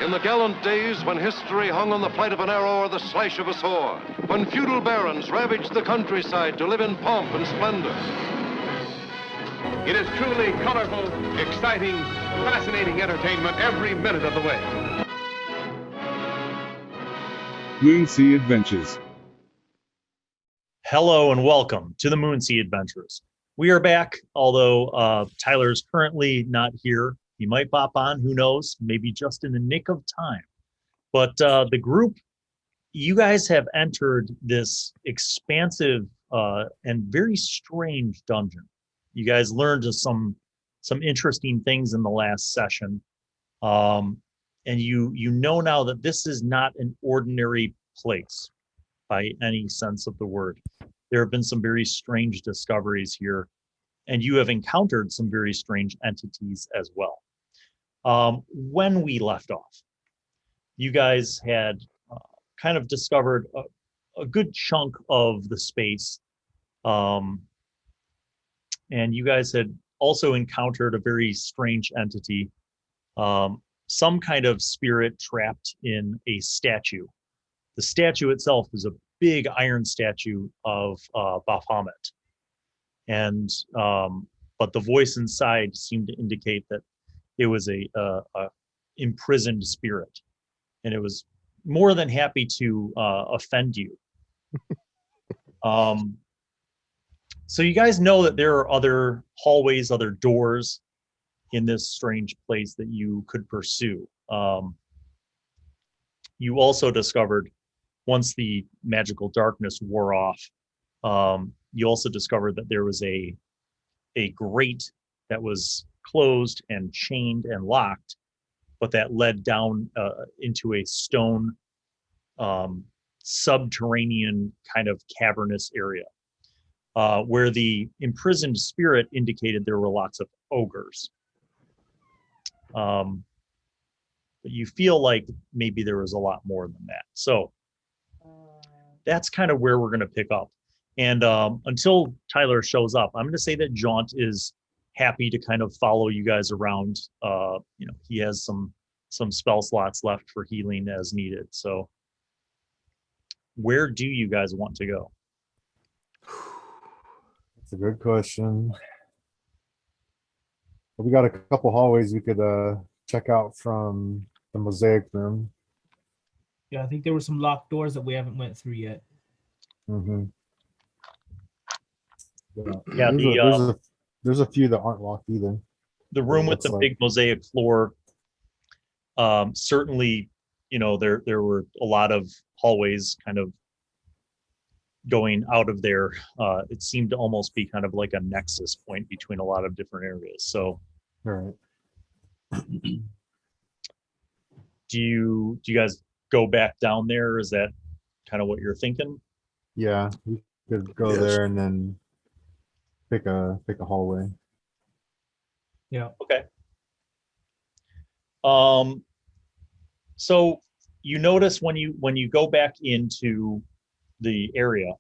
In the gallant days when history hung on the flight of an arrow or the slash of a sword, when feudal barons ravaged the countryside to live in pomp and splendor. It is truly colorful, exciting, fascinating entertainment every minute of the way. Moonsea Adventures. Hello and welcome to the Moonsea Adventures. We are back, although Tyler is currently not here. He might pop on, who knows, maybe just in the nick of time. But the group, you guys have entered this expansive and very strange dungeon. You guys learned some interesting things in the last session. And you know now that this is not an ordinary place by any sense of the word. There have been some very strange discoveries here, and you have encountered some very strange entities as well. When we left off, you guys had kind of discovered a good chunk of the space, and you guys had also encountered a very strange entity, some kind of spirit trapped in a statue. The statue itself is a big iron statue of Baphomet, and but the voice inside seemed to indicate that it was a imprisoned spirit, and it was more than happy to offend you. So you guys know that there are other hallways, other doors in this strange place that you could pursue. You also discovered, once the magical darkness wore off, you also discovered that there was a grate that was closed and chained and locked, but that led down into a stone subterranean kind of cavernous area, where the imprisoned spirit indicated there were lots of ogres. But you feel like maybe there was a lot more than that. So that's kind of where we're going to pick up. And until Tyler shows up, I'm going to say that Jaunt is happy to kind of follow you guys around. He has some spell slots left for healing as needed. So where do you guys want to go? That's a good question. Well, we got a couple hallways we could check out from the mosaic room. Yeah, I think there were some locked doors that we haven't went through yet. Mm-hmm. Yeah, there's a few that aren't locked either. The room with the big mosaic floor, certainly, there were a lot of hallways kind of going out of there. It seemed to almost be kind of like a nexus point between a lot of different areas. So, all right. Do you guys go back down there? Is that kind of what you're thinking? Yeah, we could go there and then pick a hallway. Yeah. Okay. So you notice when you go back into the area,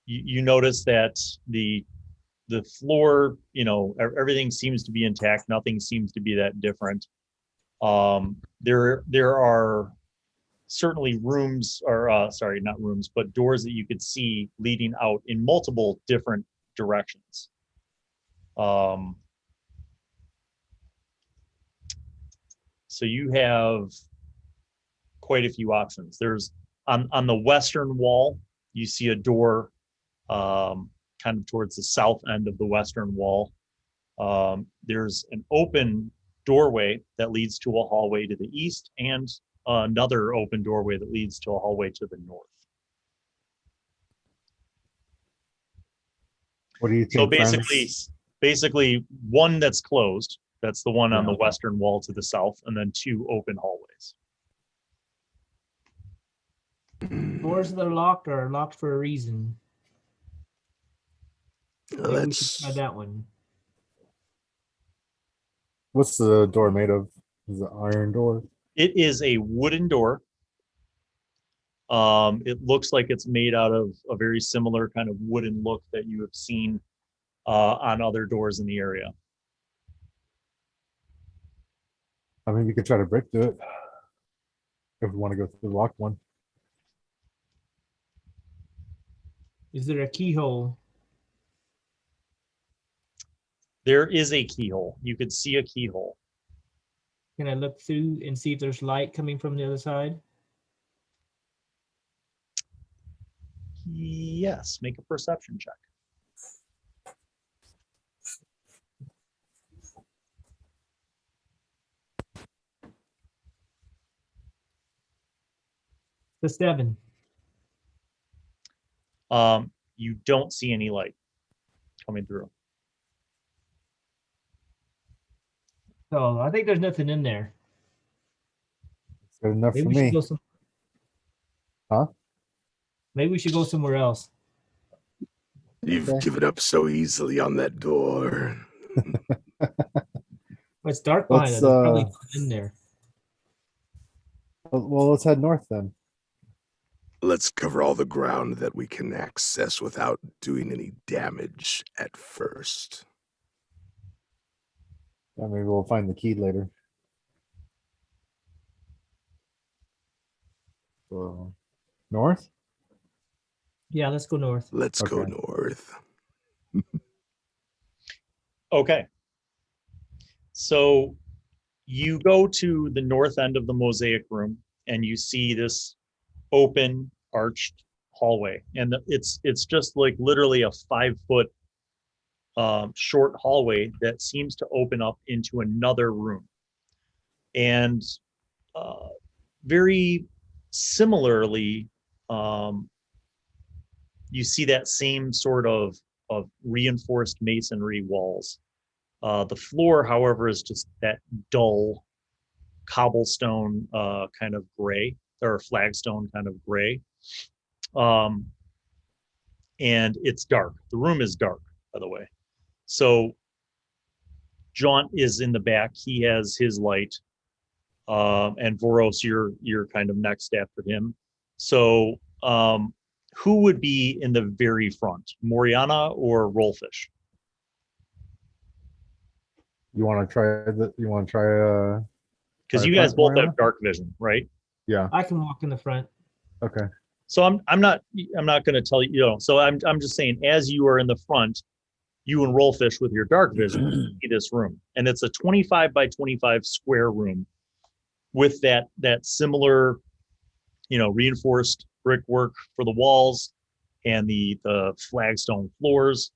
you notice that the floor, everything seems to be intact. Nothing seems to be that different. There are certainly rooms, or sorry, not rooms, but doors that you could see leading out in multiple different directions. So you have quite a few options. There's on the western wall, you see a door kind of towards the south end of the western wall. There's an open doorway that leads to a hallway to the east, and another open doorway that leads to a hallway to the north. What do you think? So basically one that's closed, that's the one on the western wall to the south, and then two open hallways. Doors that are locked for a reason. Let's try that one. What's the door made of? Is it iron door? It is a wooden door. It looks like it's made out of a very similar kind of wooden look that you have seen on other doors in the area. I mean, we could try to break through it if we want to go through the locked one. Is there a keyhole? There is a keyhole. You could see a keyhole. Can I look through and see if there's light coming from the other side? Yes, make a perception check. The 7. You don't see any light coming through. So I think there's nothing in there. It's good enough Maybe for we should me. go some. Huh? Maybe we should go somewhere else. You've Okay. given up so easily on that door. But it's dark behind Let's, it. There's probably nothing in there. Well, let's head north then. Let's cover all the ground that we can access without doing any damage at first. Yeah, maybe we'll find the key later. So, north? Yeah, let's go north. Let's go Okay. north. Okay. So you go to the north end of the mosaic room and you see this open arched hallway. And it's just like literally a 5-foot short hallway that seems to open up into another room. And very similarly, you see that same sort of reinforced masonry walls. The floor, however, is just that dull cobblestone kind of gray, or flagstone kind of gray. And it's dark. The room is dark, by the way. So Jaunt is in the back. He has his light. And Vörös, you're kind of next after him. So who would be in the very front, Moriana or Rolfish? You want to try Because you Alright, guys both Moriana? have dark vision, right? yeah, I can walk in the front. okay. So I'm not going to tell you, you know. So I'm just saying, as you are in the front, you and Rolfish with your dark vision see this room, and it's a 25 by 25 square room with that similar, reinforced brickwork for the walls and the flagstone floors.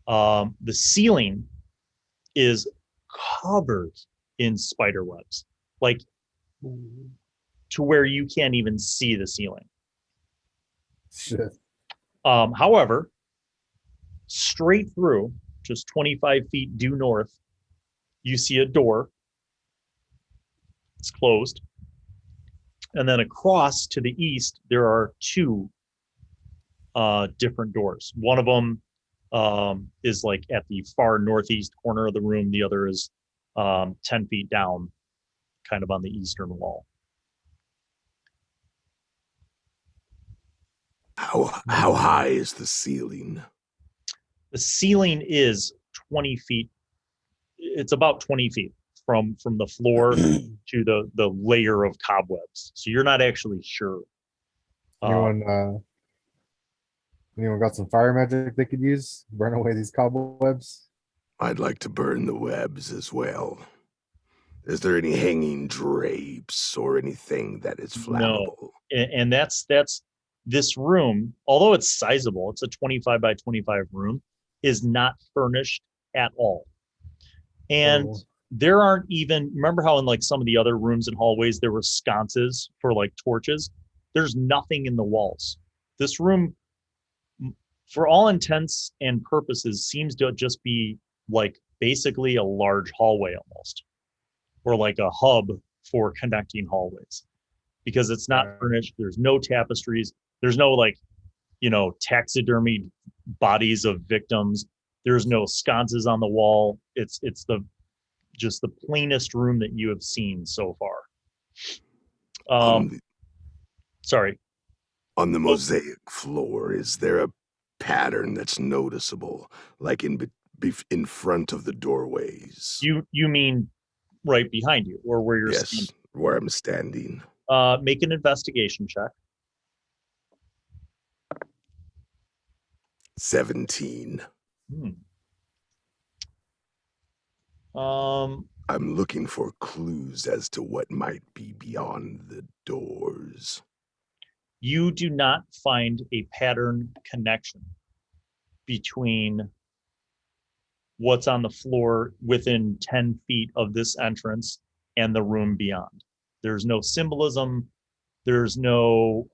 The ceiling is covered in spider webs, like to where you can't even see the ceiling. Shit. However, straight through, just 25 feet due north, you see a door. It's closed. And then across to the east, there are 2 different doors. One of them is like at the far northeast corner of the room. The other is 10 feet down, kind of on the eastern wall. How high is the ceiling? The ceiling is 20 feet. It's about 20 feet from the floor to the layer of cobwebs. So you're not actually sure. Anyone got some fire magic they could use? Burn away these cobwebs? I'd like to burn the webs as well. Is there any hanging drapes or anything that is flammable? And that's this room, although it's sizable, it's a 25 by 25 room, is not furnished at all. And Oh. there aren't even, remember how in like some of the other rooms and hallways there were sconces for like torches? There's nothing in the walls. This room, for all intents and purposes, seems to just be like basically a large hallway almost, or like a hub for connecting hallways, because it's not Right. furnished. There's no tapestries. There's no like, taxidermied bodies of victims. There's no sconces on the wall. It's just the plainest room that you have seen so far. Sorry. On the mosaic floor, is there a pattern that's noticeable, like in front of the doorways? You mean right behind you, or where you're Yes, standing. where I'm standing. Make an investigation check. 17. I'm looking for clues as to what might be beyond the doors. You do not find a pattern connection between what's on the floor within 10 feet of this entrance and the room beyond. There's no symbolism. There's no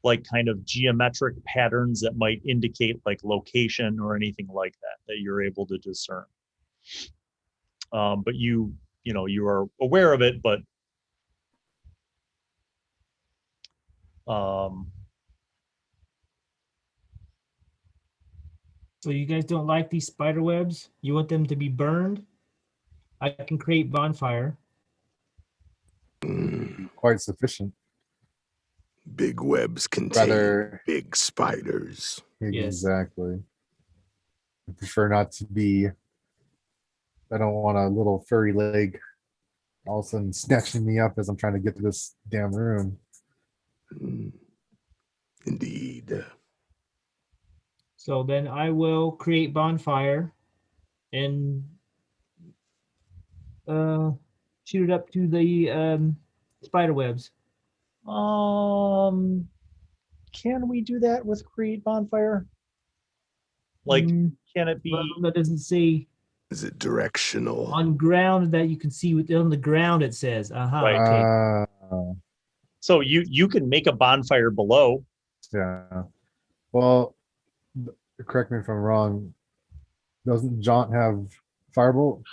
like kind of geometric patterns that might indicate like location or anything like that you're able to discern. But you are aware of it, but So you guys don't like these spider webs? You want them to be burned? I can create bonfire. Quite sufficient. Big webs contain Rather- big spiders. Yes. Exactly. I prefer not to be. I don't want a little furry leg all of a sudden snatching me up as I'm trying to get to this damn room. Indeed. So then I will create bonfire and shoot it up to the spider webs. can we do that with create bonfire? Like, can it be? Well, that doesn't say Is it directional? on ground that you can see on the ground. It says, Right. Okay. So you can make a bonfire below. Yeah. Well, correct me if I'm wrong. Doesn't Jaunt have firebolt?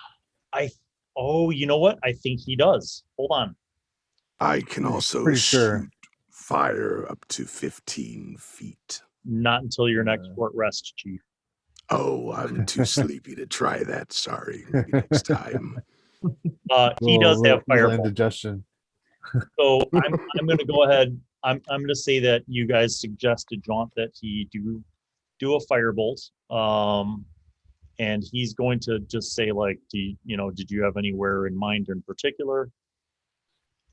Oh, you know what? I think he does. Hold on. I can also Pretty shoot sure. fire up to 15 feet. Not until your next short rest, Chief. Oh, I'm too sleepy to try that. Sorry. Maybe next time. He does have little fireball. indigestion. So I'm going to go ahead. I'm going to say that you guys suggested Jaunt that he do a firebolt. And he's going to just say like, did you have anywhere in mind in particular?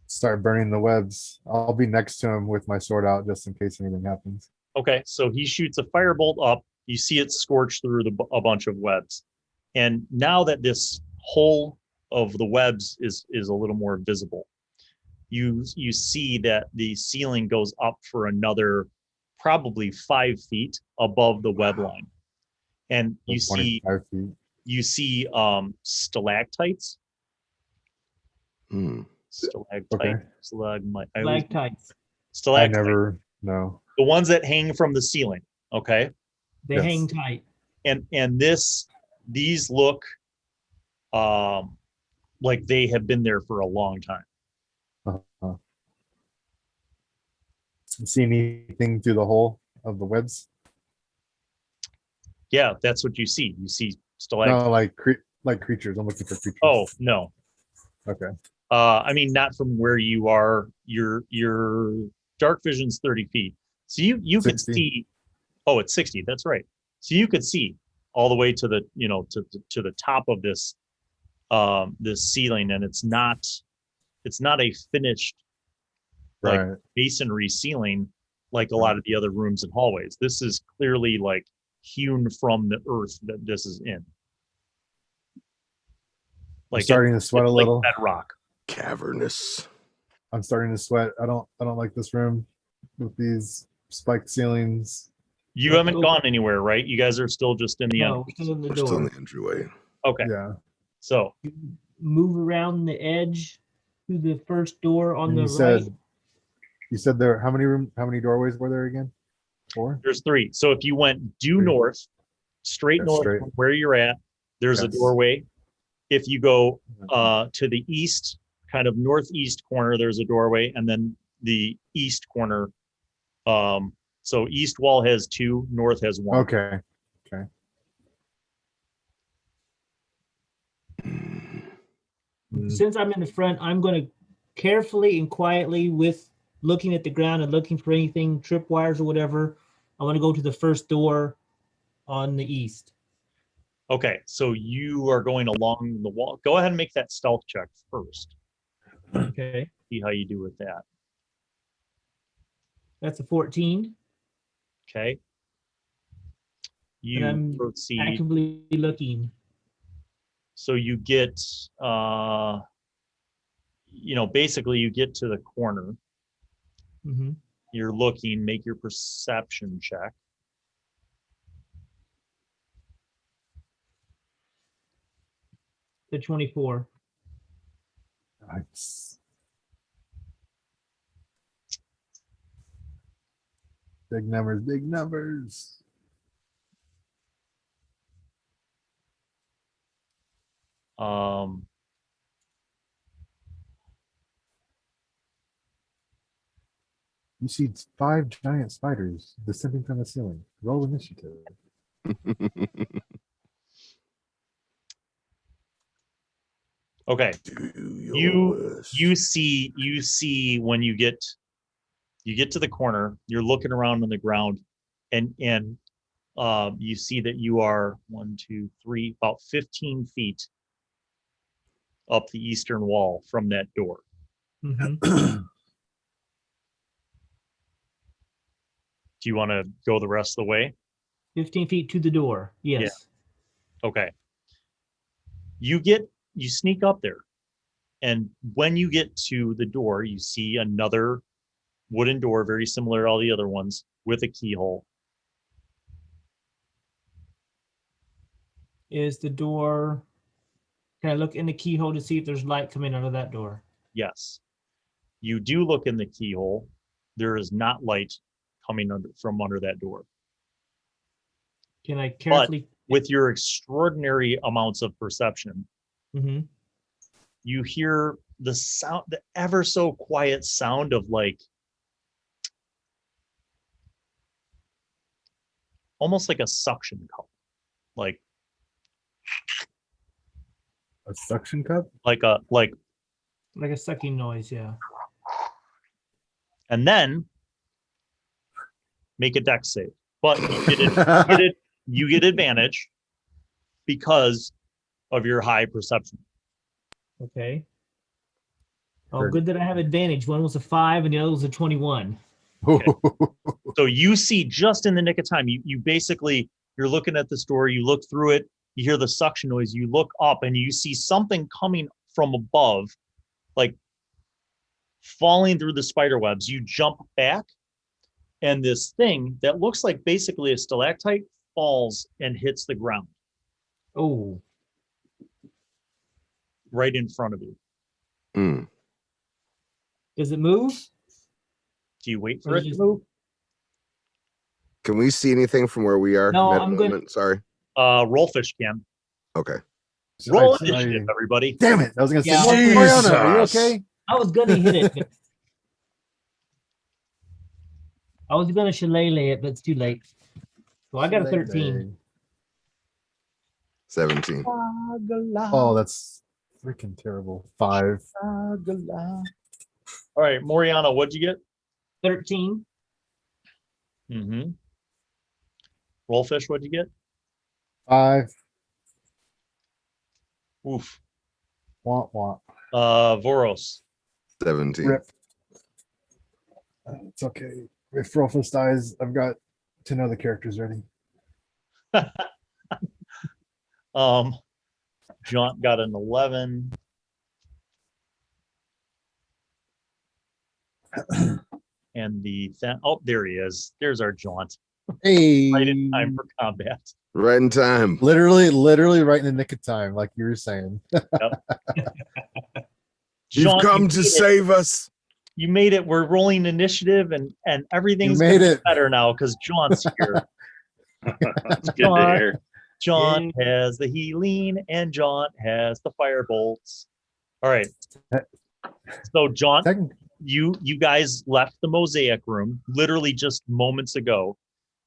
Start burning the webs. I'll be next to him with my sword out just in case anything happens. Okay, so he shoots a firebolt up. You see it scorch through a bunch of webs. And now that this whole of the webs is a little more visible, you see that the ceiling goes up for another probably 5 feet above the web line. And you see 25 feet. stalactites. Stalactite, Okay. stalagmite. Stalactites. I Stalactite. never know. The ones that hang from the ceiling. Okay. They Yes. hang tight. And these look like they have been there for a long time. See anything through the hole of the webs? Yeah, that's what you see. You see stalactites. No, like creatures. I'm looking for creatures. Oh no. Okay. I mean, not from where you are. Your dark vision's 30 feet, so you could 60. see. Oh, it's 60. That's right. So you could see all the way to the to the top of this this ceiling, and it's not a finished like Right. masonry ceiling like a lot of the other rooms and hallways. This is clearly like hewn from the earth that this is in. I'm starting to sweat a little. Like bedrock. Cavernous. I'm starting to sweat. I don't like this room with these spiked ceilings. You haven't gone anywhere, right? You guys are still just in the No, end. we're still in the We're still in door. the entryway. Okay. Yeah. So Move around the edge to the first door on And the right. you said there, how many doorways were there again? 4? there's 3. So if you went due 3. north, straight Yeah, north straight. from where you're at, there's a Yes. doorway. If you go to the east, kind of northeast corner, there's a doorway, and then the east corner. So east wall has 2, north has 1. Okay. Since I'm in the front, I'm going to carefully and quietly, with looking at the ground and looking for anything, tripwires or whatever, I want to go to the first door on the east. Okay, so you are going along the wall. Go ahead and make that stealth check first. Okay. See how you do with that. That's a 14. Okay. And You I'm proceed. actively looking. So you get, basically you get to the corner. Mm-hmm. You're looking, make your perception check. The 24. Nice. Big numbers, big numbers. You see 5 giant spiders descending from the ceiling. Roll initiative. Okay. You see when you get to the corner, you're looking around on the ground, and you see that you are 1, 2, 3, about 15 feet up the eastern wall from that door. Mm-hmm. Do you want to go the rest of the way? 15 feet to the door. Yes. Yeah. Okay. You sneak up there, and when you get to the door, you see another wooden door, very similar to all the other ones, with a keyhole. Is the door... Can I look in the keyhole to see if there's light coming out of that door? Yes. You do look in the keyhole. There is not light coming from under that door. Can I carefully... With your extraordinary amounts of perception, Mm-hmm. you hear the sound, the ever so quiet sound of like almost like a suction cup, like A suction cup? like a Like a sucking noise, yeah. and then make a dex save. But you get advantage because of your high perception. Okay. Oh, good that I have advantage. One was a 5 and the other was a 21. Okay. So you see just in the nick of time, you basically, you're looking at this door, you look through it, you hear the suction noise, you look up and you see something coming from above, like falling through the spider webs. You jump back and this thing that looks like basically a stalactite falls and hits the ground Oh, right in front of you. Mm. does it move? Do you wait for Or it to just- move? Can we see anything from where we are? No, in that I'm good. moment? Sorry. Rollfish can. Okay. Roll Sorry. initiative, everybody. Damn it. I was going to say, Yeah. Moriana, are you Jesus. okay? I was gonna hit it. but- I was gonna shillelagh it, but it's too late. So I got a 13. 17. Oh, that's freaking terrible. 5. All right, Moriana, what'd you get? 13. Mm-hmm. Rollfish, what'd you get? 5. Oof. Womp womp. Vörös. 17. Rip. It's okay. If Rolfish dies, I've got 10 other characters ready. Jaunt got an 11. And there he is. There's our Jaunt. Hey. Right in time for combat. Right in time. Literally right in the nick of time, like you were saying. You've Jaunt, come you to made it. save us. You made it. We're rolling initiative and everything's made gonna be it. better now because Jaunt's here. That's good to hear. Jaunt has the healing and Jaunt has the fire bolts. All right. So Jaunt, Techn- you guys left the mosaic room literally just moments ago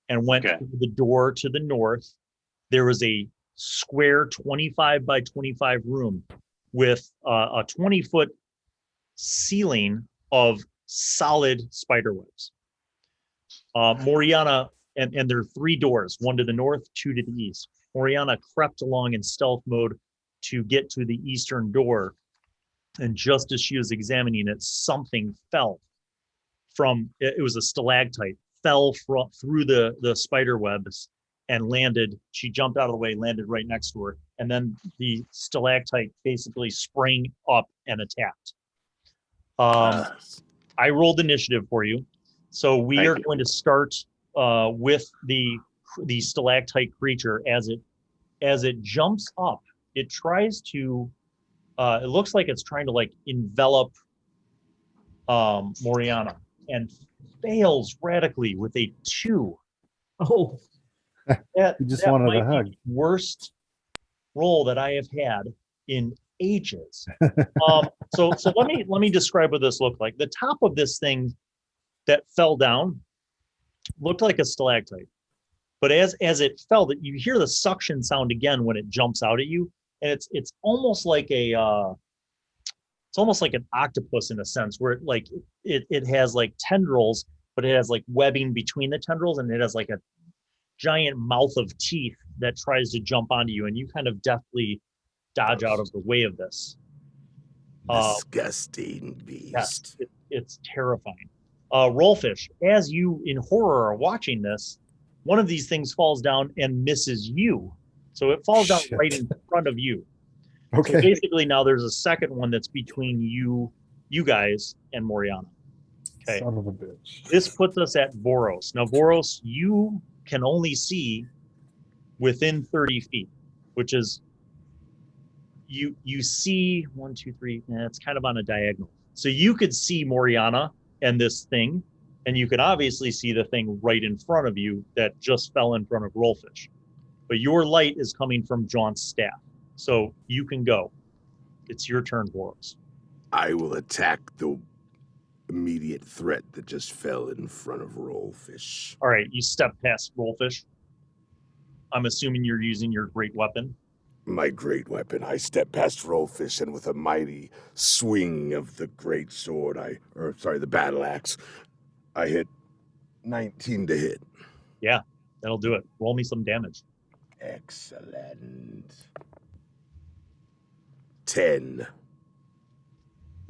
and went Okay. through the door to the north. There was a square 25 by 25 room with a 20-foot ceiling of solid spider webs. Moriana, and there are 3 doors, one to the north, 2 to the east. Moriana crept along in stealth mode to get to the eastern door. And just as she was examining it, something fell from, it was a stalactite, fell through the spider webs and landed. She jumped out of the way, landed right next to her. And then the stalactite basically sprang up and attacked. I rolled initiative for you. So we are going to start with the stalactite creature. As it jumps up, it tries to, it looks like it's trying to like envelop Moriana and fails radically with a 2. Oh, You just wanted might a hug. be the worst roll that I have had in ages. So let me describe what this looked like. The top of this thing that fell down looked like a stalactite, but as it fell, that you hear the suction sound again when it jumps out at you, and it's almost like a it's almost like an octopus in a sense, where it has like tendrils, but it has like webbing between the tendrils, and it has like a giant mouth of teeth that tries to jump onto you, and you kind of deftly dodge out of the way of this. Disgusting beast. Yes, it's terrifying. Rolfish, as you in horror are watching this, one of these things falls down and misses you. So it falls down right in front of you. Okay. So basically now there's a second one that's between you guys and Moriana. Okay. Son of a bitch. This puts us at Vörös. Now, Vörös, you can only see within 30 feet, which is you see 1, 2, 3. It's kind of on a diagonal. So you could see Moriana and this thing, and you can obviously see the thing right in front of you that just fell in front of Rolfish. But your light is coming from Jaunt's staff, so you can go. It's your turn, Vörös. I will attack the immediate threat that just fell in front of Rolfish. All right, you step past Rolfish. I'm assuming you're using your great weapon. My great weapon. I step past Rolfish, and with a mighty swing of the great sword, the battle axe, I hit 19 to hit. Yeah, that'll do it. Roll me some damage. Excellent. 10.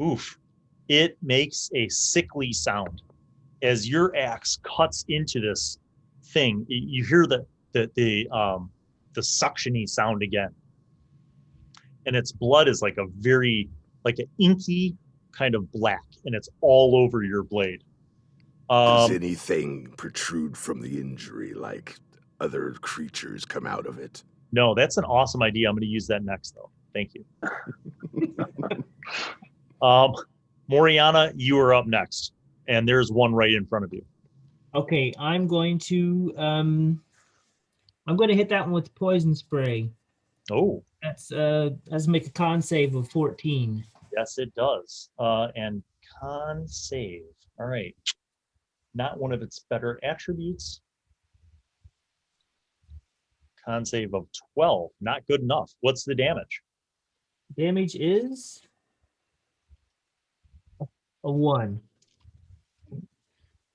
Oof. It makes a sickly sound as your axe cuts into this thing. You hear the suctiony sound again, and its blood is like an inky kind of black, and it's all over your blade. Does anything protrude from the injury like other creatures come out of it? No, that's an awesome idea. I'm going to use that next, though. Thank you. Moriana, you are up next, and there's one right in front of you. okay. I'm going to hit that one with poison spray. Oh, That's make a con save of 14. yes, it does. And con save. All right. Not one of its better attributes. Con save of 12. Not good enough. What's the damage? Damage is a 1.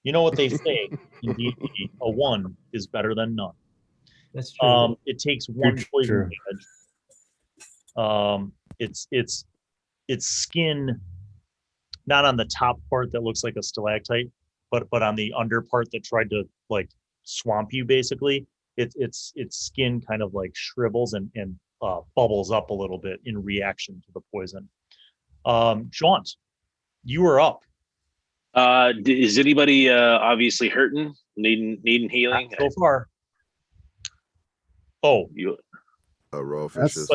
You know what they say in D&D, a 1 is better than none. That's true. It takes 1 poison True. damage. Its skin, not on the top part that looks like a stalactite, but on the under part that tried to like swamp you, basically. Its skin kind of like shrivels and bubbles up a little bit in reaction to the poison. Jaunt, you are up. Is anybody obviously hurting, needing healing? Not so far. Oh, Rolfish is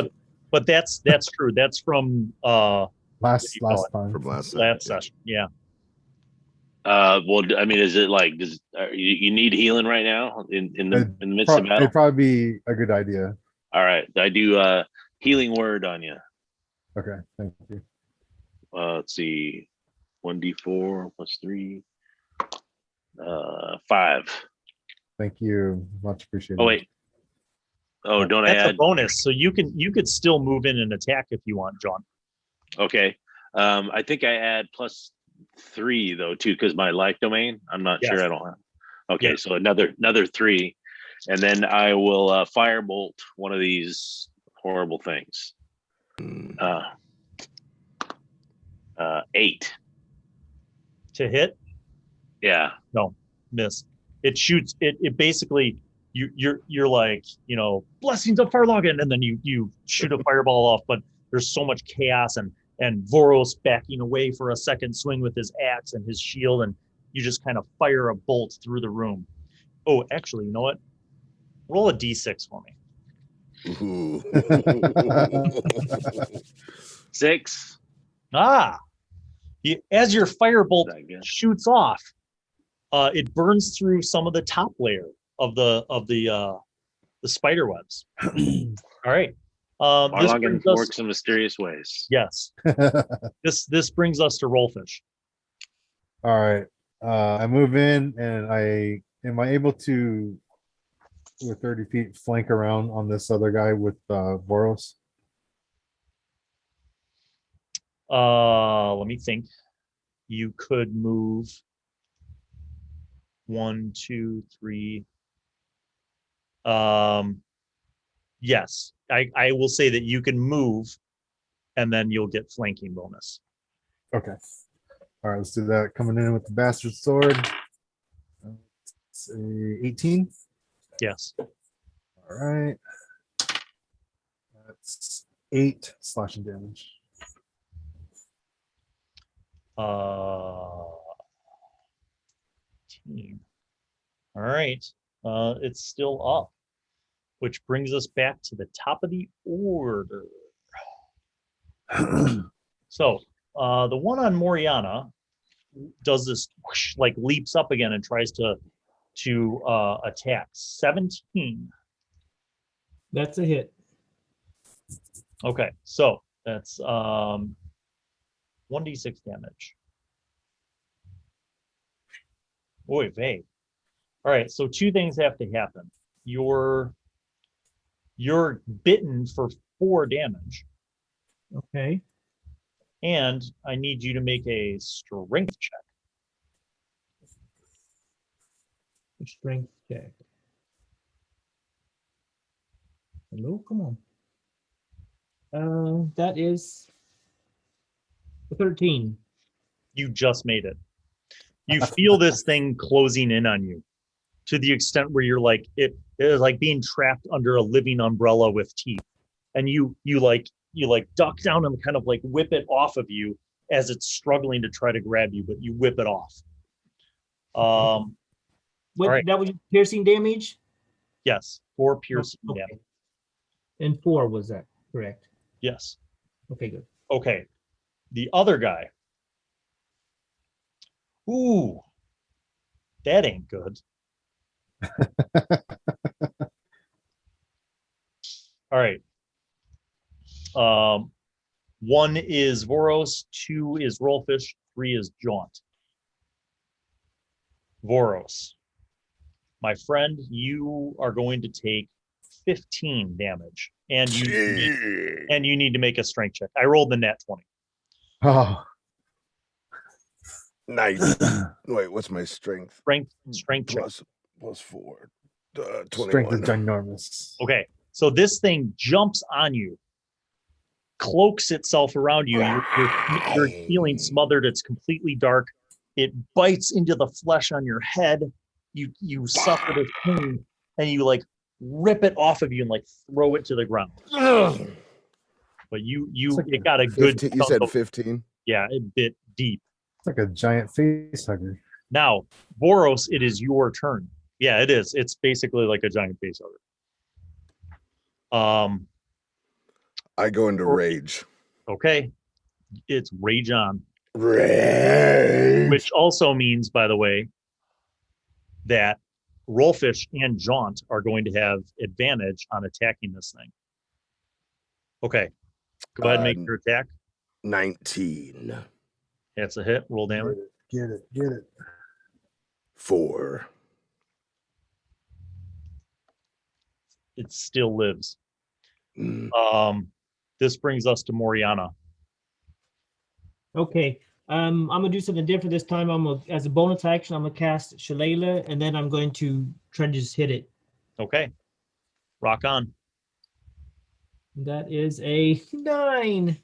but that's true. That's from Last time. from last session. Yeah. Well, I mean, is it like you need healing right now in the midst of battle? It'd probably be a good idea. All right, I do healing word on you. Okay, thank you. Let's see, 1d4 plus 3, 5. Thank you, much appreciated. Oh wait. Oh, don't I That's add a bonus, so you could still move in and attack if you want, Jaunt. Okay. I think I add plus 3 though too, because my life domain. I'm not sure. I don't have. Okay, Yes. so another 3. And then I will firebolt one of these horrible things. 8 To hit? Yeah. No, miss. It shoots. It basically you're like, blessings of Fharlanghn, and then you shoot a fireball off, but there's so much chaos and Vörös backing away for a second swing with his axe and his shield, and you just kind of fire a bolt through the room. Oh, actually, you know what? Roll a d6 for me. Ooh. 6. As your firebolt shoots off, it burns through some of the top layer of the spider webs. All right. Fharlanghn works in mysterious ways. Yes. This brings us to Rolfish. All right. I move in, and am I able to, with 30 feet, flank around on this other guy with Vörös? Let me think. You could move 1, 2, 3. Yes, I will say that you can move, and then you'll get flanking bonus. Okay. All right, let's do that. Coming in with the bastard sword. Let's say 18. Yes. All right. That's 8 slashing damage. Team. All right. It's still up, which brings us back to the top of the order. So the one on Moriana does this whoosh, like leaps up again and tries to attack. 17. That's a hit. Okay, so that's 1d6 damage. Oy vey. All right, so 2 things have to happen. You're bitten for 4 damage. Okay. And I need you to make a strength check. Strength check. Hello, come on. That is a 13. You just made it. You feel this thing closing in on you to the extent where you're like, it is like being trapped under a living umbrella with teeth. And you duck down and kind of like whip it off of you as it's struggling to try to grab you, but you whip it off. Right. That was piercing damage? Yes, 4 piercing okay. damage. And 4 was that correct? Yes. Okay, good. Okay. The other guy. Ooh, that ain't good. All right. 1 is Vörös, 2 is Rolfish, 3 is Jaunt. Vörös, my friend, you are going to take 15 damage, and you need to make a strength check. I rolled the nat 20. Oh, Nice. Wait, what's my strength? Strength check. Plus 4. strength 21. is ginormous. Okay, so this thing jumps on you, cloaks itself around you. You're feeling smothered. It's completely dark. It bites into the flesh on your head. You suffer this pain, and you like rip it off of you and like throw it to the ground. But it got a 15, good. you said 15? Yeah, it bit deep. It's like a giant face hugger. Now, Vörös, it is your turn. Yeah, it is. It's basically like a giant face hugger. I go into rage. Okay. It's rage on. Rage. Which also means, by the way, that Rolfish and Jaunt are going to have advantage on attacking this thing. Okay. Go ahead and make your attack. 19. That's a hit. Roll damage. Get it. 4. It still lives. Mm. This brings us to Moriana. Okay. I'm gonna do something different this time. As a bonus action, I'm gonna cast Shillelagh, and then I'm going to try to just hit it. Okay. Rock on. That is a 9.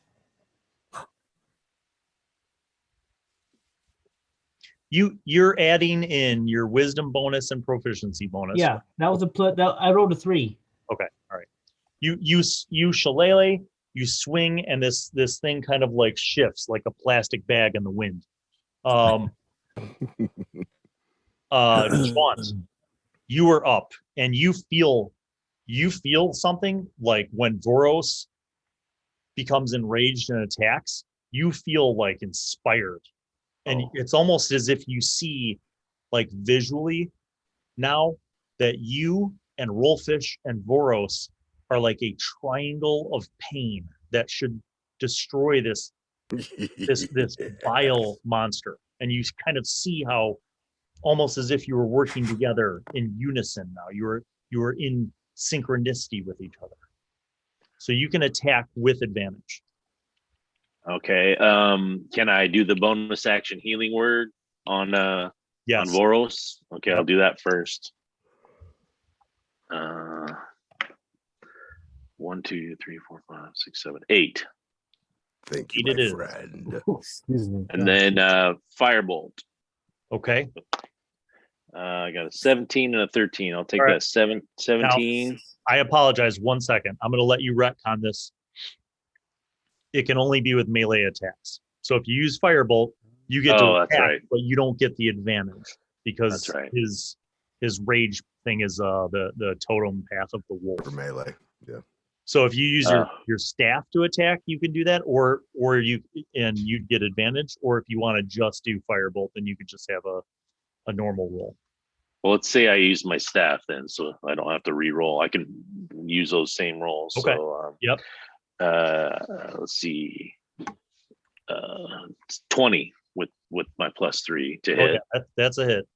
You're adding in your wisdom bonus and proficiency bonus. Yeah, that was I rolled a 3. Okay. All right. You shillelagh, you swing, and this thing kind of like shifts like a plastic bag in the wind. Jaunt, you are up, and you feel something like when Vörös becomes enraged and attacks, you feel like inspired. And it's almost as if you see, like visually now, that you and Rolfish and Vörös are like a triangle of pain that should destroy this vile monster. And you kind of see how, almost as if you were working together in unison now. You are in synchronicity with each other. So you can attack with advantage. Okay. Can I do the bonus action healing word on Yes. on Vörös? Okay, I'll do that first. 1, 2, 3, 4, 5, 6, 7, 8. Thank you, It my is. friend. Excuse me. And then firebolt. Okay. I got a 17 and a 13. I'll take All right. that 17. I apologize. 1 second. I'm going to let you retcon this. It can only be with melee attacks. So if you use firebolt, you get to that's attack, right. but you don't get the advantage because That's right. his rage thing is the totem path of the wolf. For melee. Yeah. So if you use your staff to attack, you can do that, or you'd get advantage. Or if you want to just do firebolt, then you could just have a normal roll. Well, let's say I use my staff then, so I don't have to re-roll. I can use those same rolls. Okay. So, Yep. Let's see. 20 with my +3 to hit. Okay, that's a hit.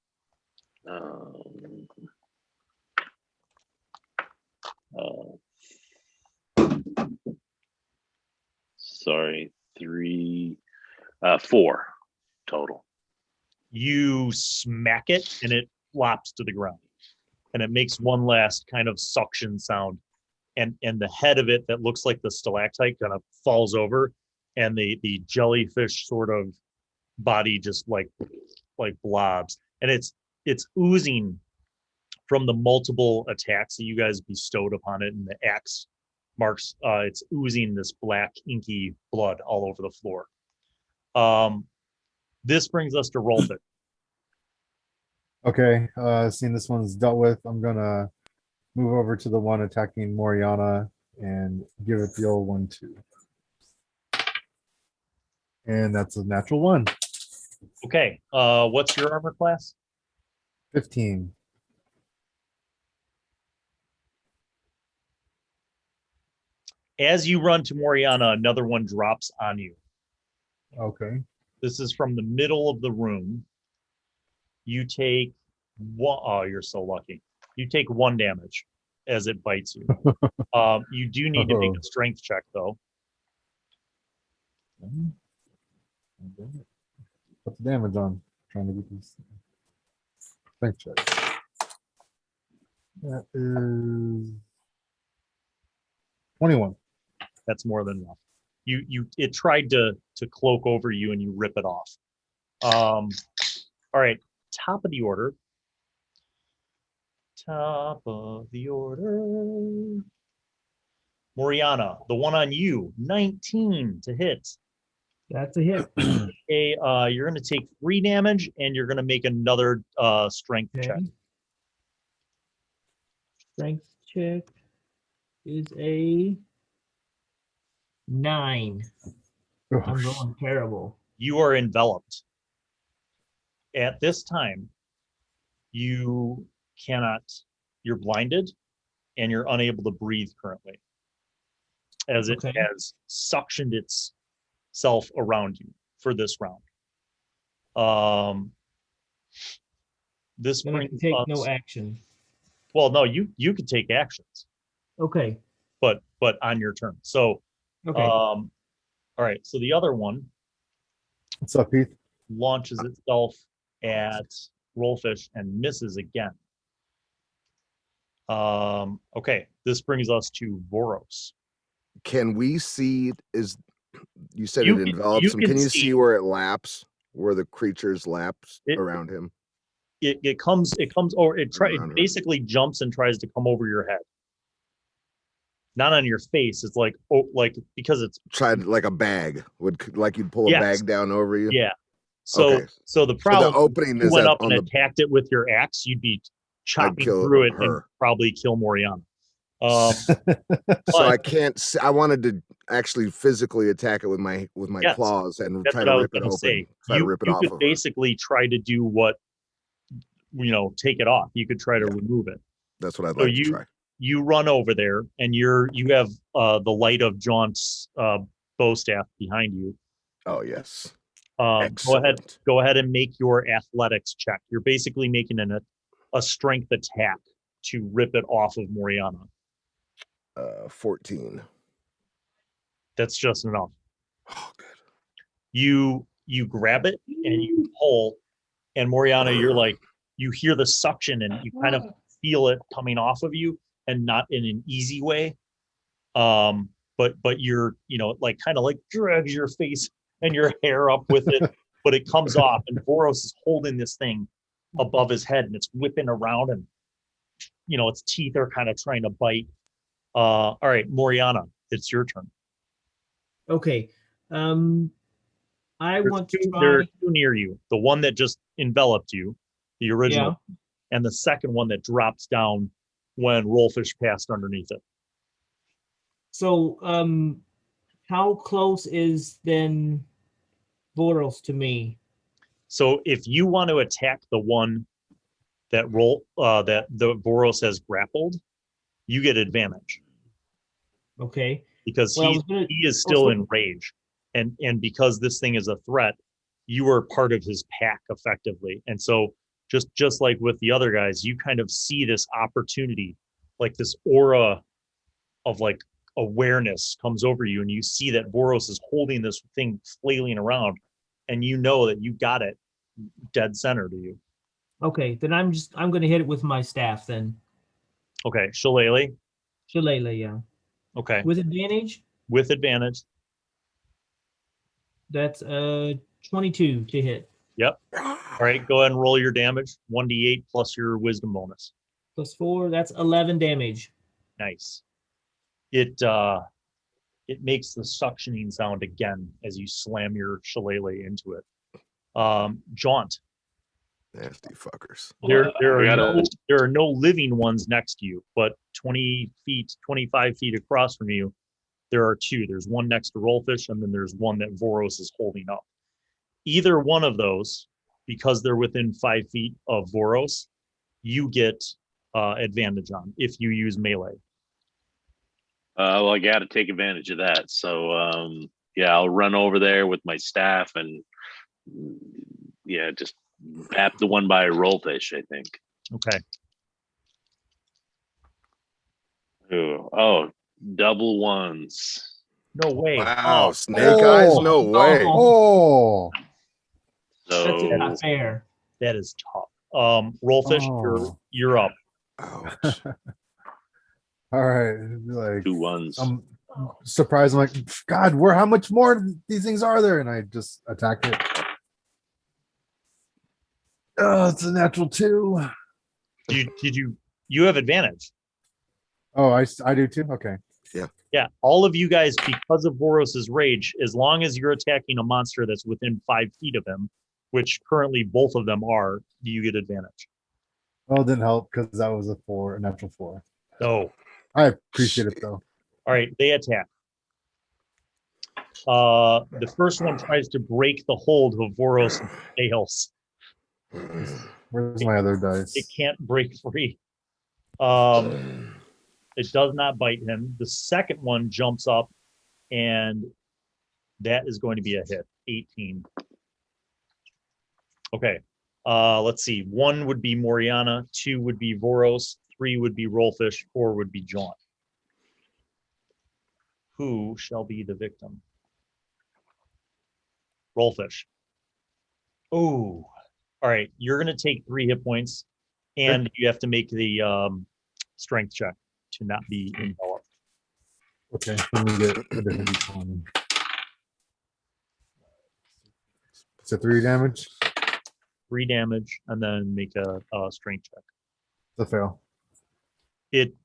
Sorry, 4 total. You smack it and it flops to the ground, and it makes one last kind of suction sound, and the head of it that looks like the stalactite kind of falls over, and the jellyfish sort of body just like blobs, and it's oozing from the multiple attacks that you guys bestowed upon it, and the axe marks, it's oozing this black inky blood all over the floor. This brings us to Rolfish. Okay, seeing this one's dealt with, I'm gonna move over to the one attacking Moriana and give it the old 1-2. And that's a natural 1. Okay, what's your armor class? 15. As you run to Moriana, another one drops on you. Okay. This is from the middle of the room. You take one. Oh, you're so lucky. You take 1 damage as it bites you. You do need to make a strength check, though. What's the damage on? Trying to get this. Strength check. That is 21. That's more than enough. It tried to cloak over you, and you rip it off. All right, top of the order. Top of the order. Moriana, the one on you, 19 to hit. That's a hit. Okay, you're going to take 3 damage, and you're going to make another strength check. Strength check is a 9. I'm going terrible. You are enveloped. At this time, you cannot, you're blinded, and you're unable to breathe currently, as it has suctioned itself around you for this round. This Then I brings can take us, no action. well, no, you could take actions, Okay. but on your turn. So, Okay. all right. So the other one What's up, Heath? launches itself at Rolfish and misses again. Okay, this brings us to Vörös. Can we see? You said You it can- envelops you him? can Can you see- see where it laps? Where the creatures laps around him? It comes over. It Around her. basically jumps and tries to come over your head. Not on your face. It's like because it's Tried like a bag. Like you'd pull a Yes. bag down over you? yeah. So Okay. so the problem. the opening if you is went at- up on and the attacked it with your axe, you'd be chopping kill through it and her. probably kill Moriana. So but- I can't see, I wanted to actually physically attack it with my Yes. claws and That's try what I to was rip it gonna open. say. Try to You rip it you off could of her. basically try to do what take it off. You could try to remove it. That's what I'd So like to try. you run over there and you have the light of Jaunt's bow staff behind you. Oh yes. Go Excellent. ahead and make your athletics check. You're basically making a strength attack to rip it off of Moriana. 14. That's just enough. Oh, good. You grab it and you pull, and Moriana, you're like, you hear the suction and you kind of feel it coming off of you, and not in an easy way. But you're, like kind of like drags your face and your hair up with it, but it comes off, and Vörös is holding this thing above his head and it's whipping around, and its teeth are kind of trying to bite. All right, Moriana, it's your turn. Okay. I want to There are try. two near you. The one that just enveloped you, the original, and the second one that drops down when Rolfish passed underneath it. So, how close is then Vörös to me? So if you want to attack the one that that the Vörös has grappled, you get advantage Okay. because Well, I he was gonna- is still in rage, and because this thing is a threat, you are part of his pack effectively, and so just like with the other guys, you kind of see this opportunity, like this aura of like awareness comes over you, and you see that Vörös is holding this thing flailing around, and you know that you got it dead center to you. Okay, then I'm gonna hit it with my staff then. Okay, Shillelagh. Shillelagh, yeah. Okay, With advantage, with advantage. that's 22 to hit. Yep. All right, go ahead and roll your damage. 1d8 plus your wisdom bonus. Plus 4, that's 11 damage. Nice. It makes the suctioning sound again as you slam your shillelagh into it. Jaunt. Nasty fuckers. There are no living ones next to you, but 20 feet, 25 feet across from you, there are two. There's one next to Rolfish, and then there's one that Vörös is holding up. Either one of those, because they're within 5 feet of Vörös, you get advantage on if you use melee. Well, I got to take advantage of that. So, I'll run over there with my staff and, just bap the one by Rolfish, I think. Okay. Oh, double ones. No way. Wow, Oh, snake eyes? No way. Oh, That's So, not fair. that is tough. Rolfish, Oh. you're up. Ouch. all right. Like 2 ones. I'm surprised. I'm like, God, how much more of these things are there? And I just attacked it. Oh, it's a natural 2. You have advantage? Oh, I do too. Okay. Yeah, all of you guys, because of Vörös's rage, as long as you're attacking a monster that's within 5 feet of him, which currently both of them are, you get advantage. Well, it didn't help because that was a natural 4. So, I appreciate it though. all right, they attack. The first one tries to break the hold of Vörös and fails. Where's my other dice? It can't break free. It does not bite him. The second one jumps up, and that is going to be a hit. 18. Okay. Let's see. 1 would be Moriana, 2 would be Vörös, 3 would be Rolfish, 4 would be Jaunt. Who shall be the victim? Rolfish. Oh. All right. You're going to take 3 hit points, and you have to make the strength check to not be enveloped. Okay, let me get a different d20. It's a 3 damage. 3 damage, and then make a strength check. It's a fail. It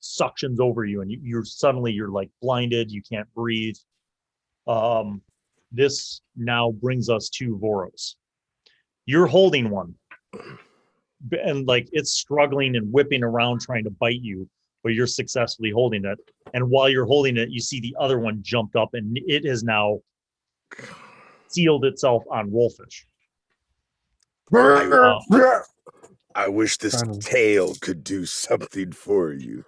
suctions over you, and you're suddenly like blinded. You can't breathe. This now brings us to Vörös. You're holding one, and like it's struggling and whipping around trying to bite you, but you're successfully holding it. And while you're holding it, you see the other one jumped up, and it has now sealed itself on Rolfish. I wish this tail could do something for you.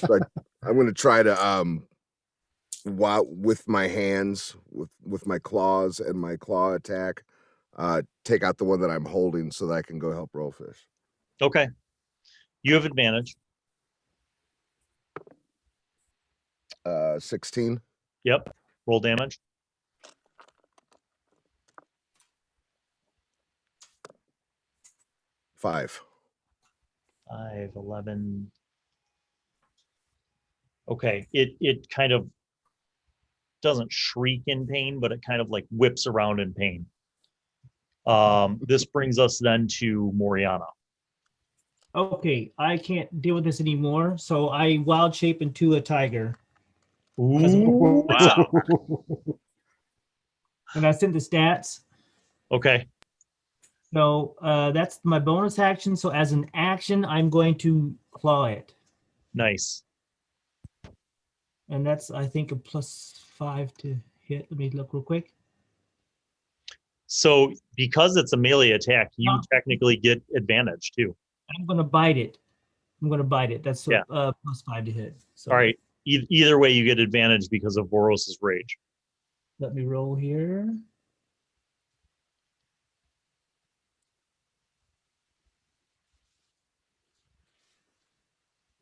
But I'm going to try to, with my hands, with my claws and my claw attack, take out the one that I'm holding so that I can go help Rolfish. Okay. You have advantage. 16. Yep. Roll damage. 5. 5, 11. Okay. It kind of doesn't shriek in pain, but it kind of like whips around in pain. This brings us then to Moriana. Okay, I can't deal with this anymore, so I wild shape into a tiger. Ooh. Wow. And I sent the stats. Okay. So that's my bonus action. So as an action, I'm going to claw it. Nice. And that's, I think, a +5 to hit. Let me look real quick. So because it's a melee attack, you technically get advantage too. I'm going to bite it. That's +5 to hit. So all right. Either way, you get advantage because of Vörös' rage. let me roll here.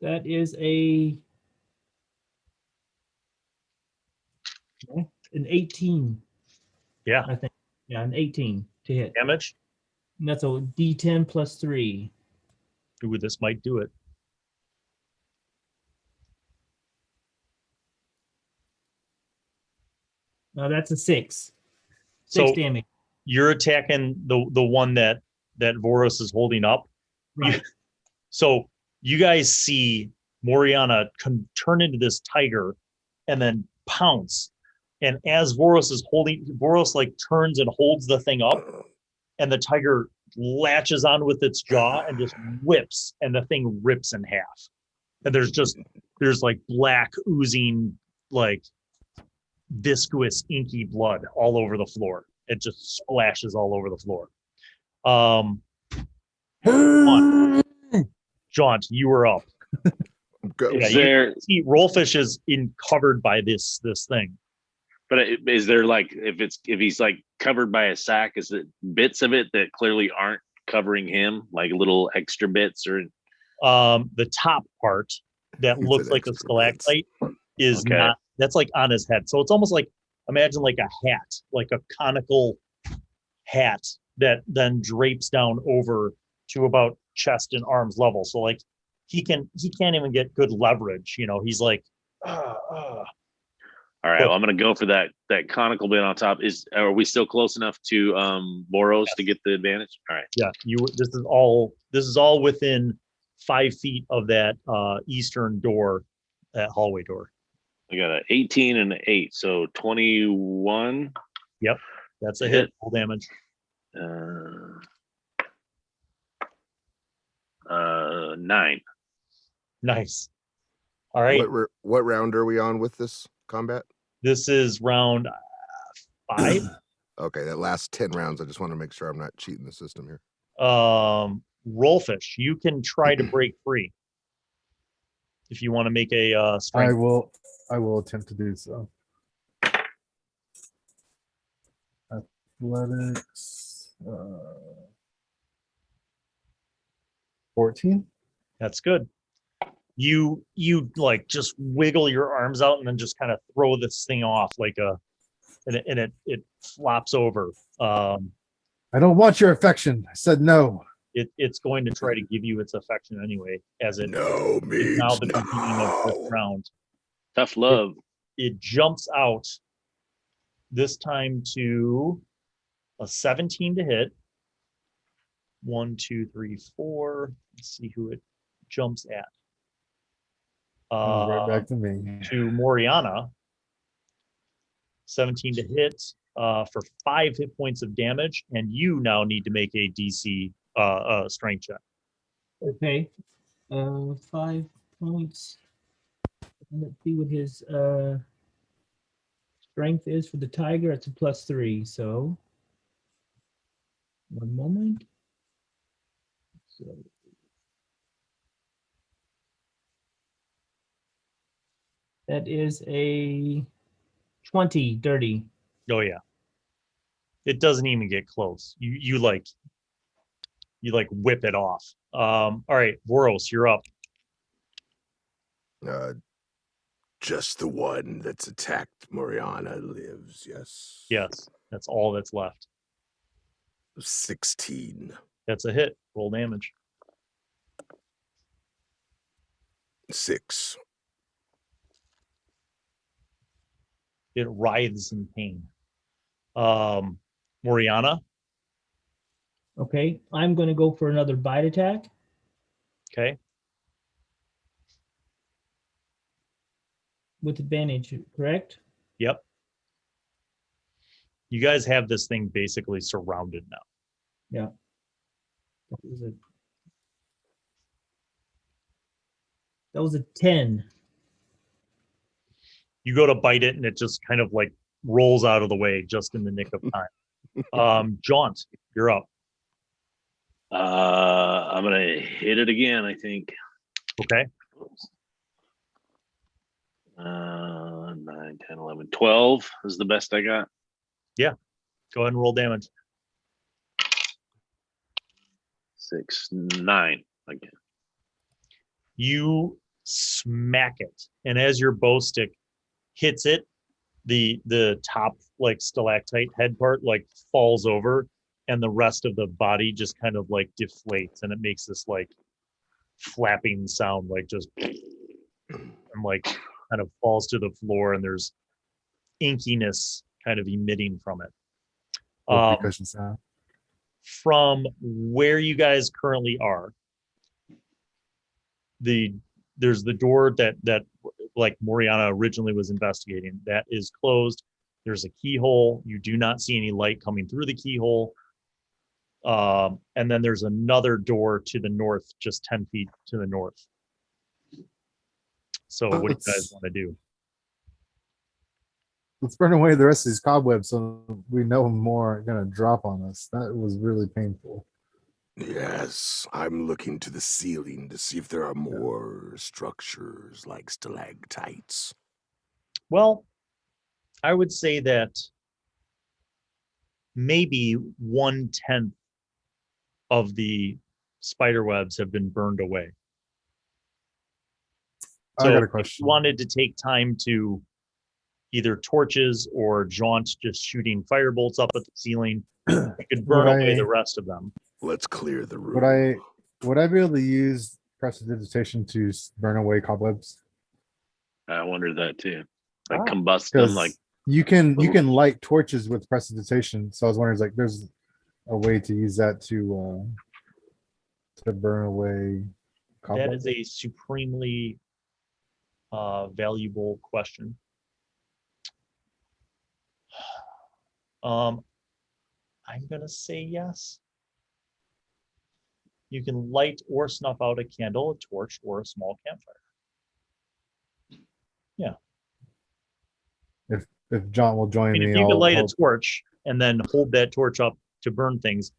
That is an 18. Yeah. I think. Yeah, an 18 to hit. Damage. And that's a D10 +3. Ooh, this might do it. No, that's a 6. 6 So damage. you're attacking the one that Vörös is holding up. Right. So you guys see Moriana turn into this tiger and then pounce. And as Vörös like turns and holds the thing up, and the tiger latches on with its jaw and just whips, and the thing rips in half. And there's like black oozing, like viscous, inky blood all over the floor. It just splashes all over the floor. Jaunt, you were up. Yeah, see, Rolfish is covered by this thing. But is there like if he's like covered by a sack, is it bits of it that clearly aren't covering him, like little extra bits, or the top part that looks like a stalactite is not. That's like on his head, so it's almost like imagine like a hat, like a conical hat that then drapes down over to about chest and arms level. So like he can't even get good leverage. You know, he's like. All right, well, I'm going to go for that conical bit on top. Are we still close enough to Vörös to get the advantage? All right. Yeah, this is all within 5 feet of that eastern door, that hallway door. I got an 18 and an 8, so 21. Yep, that's a hit. Full damage. 9. Nice. All right. What round are we on with this combat? This is round 5. Okay, that last 10 rounds. I just want to make sure I'm not cheating the system here. Rolfish, you can try to break free if you want to make a strength. I will attempt to do so. Athletics. 14. That's good. You like just wiggle your arms out and then just kind of throw this thing off like and it flops over. I don't want your affection. I said no. It's going to try to give you its affection anyway, as it No, is me. now the beginning of this round. Tough love. It jumps out this time to a 17 to hit. 1, 2, 3, 4. Let's see who it jumps at. Right back to me. To Moriana. 17 to hit for 5 hit points of damage, and you now need to make a DC strength check. Okay. 5 points. Let's see what his strength is for the tiger. It's a +3. So 1 moment. So that is a 20 dirty. Oh yeah. It doesn't even get close. You like whip it off. All right, Vörös, you're up. Just the one that's attacked Moriana lives, yes. Yes, that's all that's left. 16. That's a hit. Roll damage. 6. It writhes in pain. Moriana. Okay, I'm going to go for another bite attack. Okay. With advantage, correct? Yep. You guys have this thing basically surrounded now. Yeah. That was a 10. You go to bite it and it just kind of like rolls out of the way just in the nick of time. Jaunt, you're up. I'm gonna hit it again, I think. Okay. 9, 10, 11, 12 is the best I got. Yeah. Go ahead and roll damage. 6, 9 again. You smack it, and as your bow stick hits it, the top like stalactite head part like falls over, and the rest of the body just kind of like deflates, and it makes this like flapping sound, like just and like kind of falls to the floor, and there's inkiness kind of emitting from it. Percussion sound. From where you guys currently are, there's the door that like Moriana originally was investigating that is closed. There's a keyhole. You do not see any light coming through the keyhole. And then there's another door to the north, just 10 feet to the north. So what do you guys want to do? Let's burn away the rest of these cobwebs so we know more are going to drop on us. That was really painful. Yes, I'm looking to the ceiling to see if there are more structures like stalactites. Well, I would say that maybe 1/10 of the spider webs have been burned away. I got a if question. you wanted to take time to either torches or Jaunt just shooting firebolt up at the ceiling, you could burn away the rest of them. Let's clear the room. Would I be able to use prestidigitation to burn away cobwebs? I wondered that too. Like combust them, like you can light torches with prestidigitation. So I was wondering, like, there's a way to use that to burn away cobwebs? That is a supremely valuable question. I'm gonna say yes. You can light or snuff out a candle, a torch, or a small campfire. Yeah. If John will join me, if you could light a torch and then hold that torch up to burn things,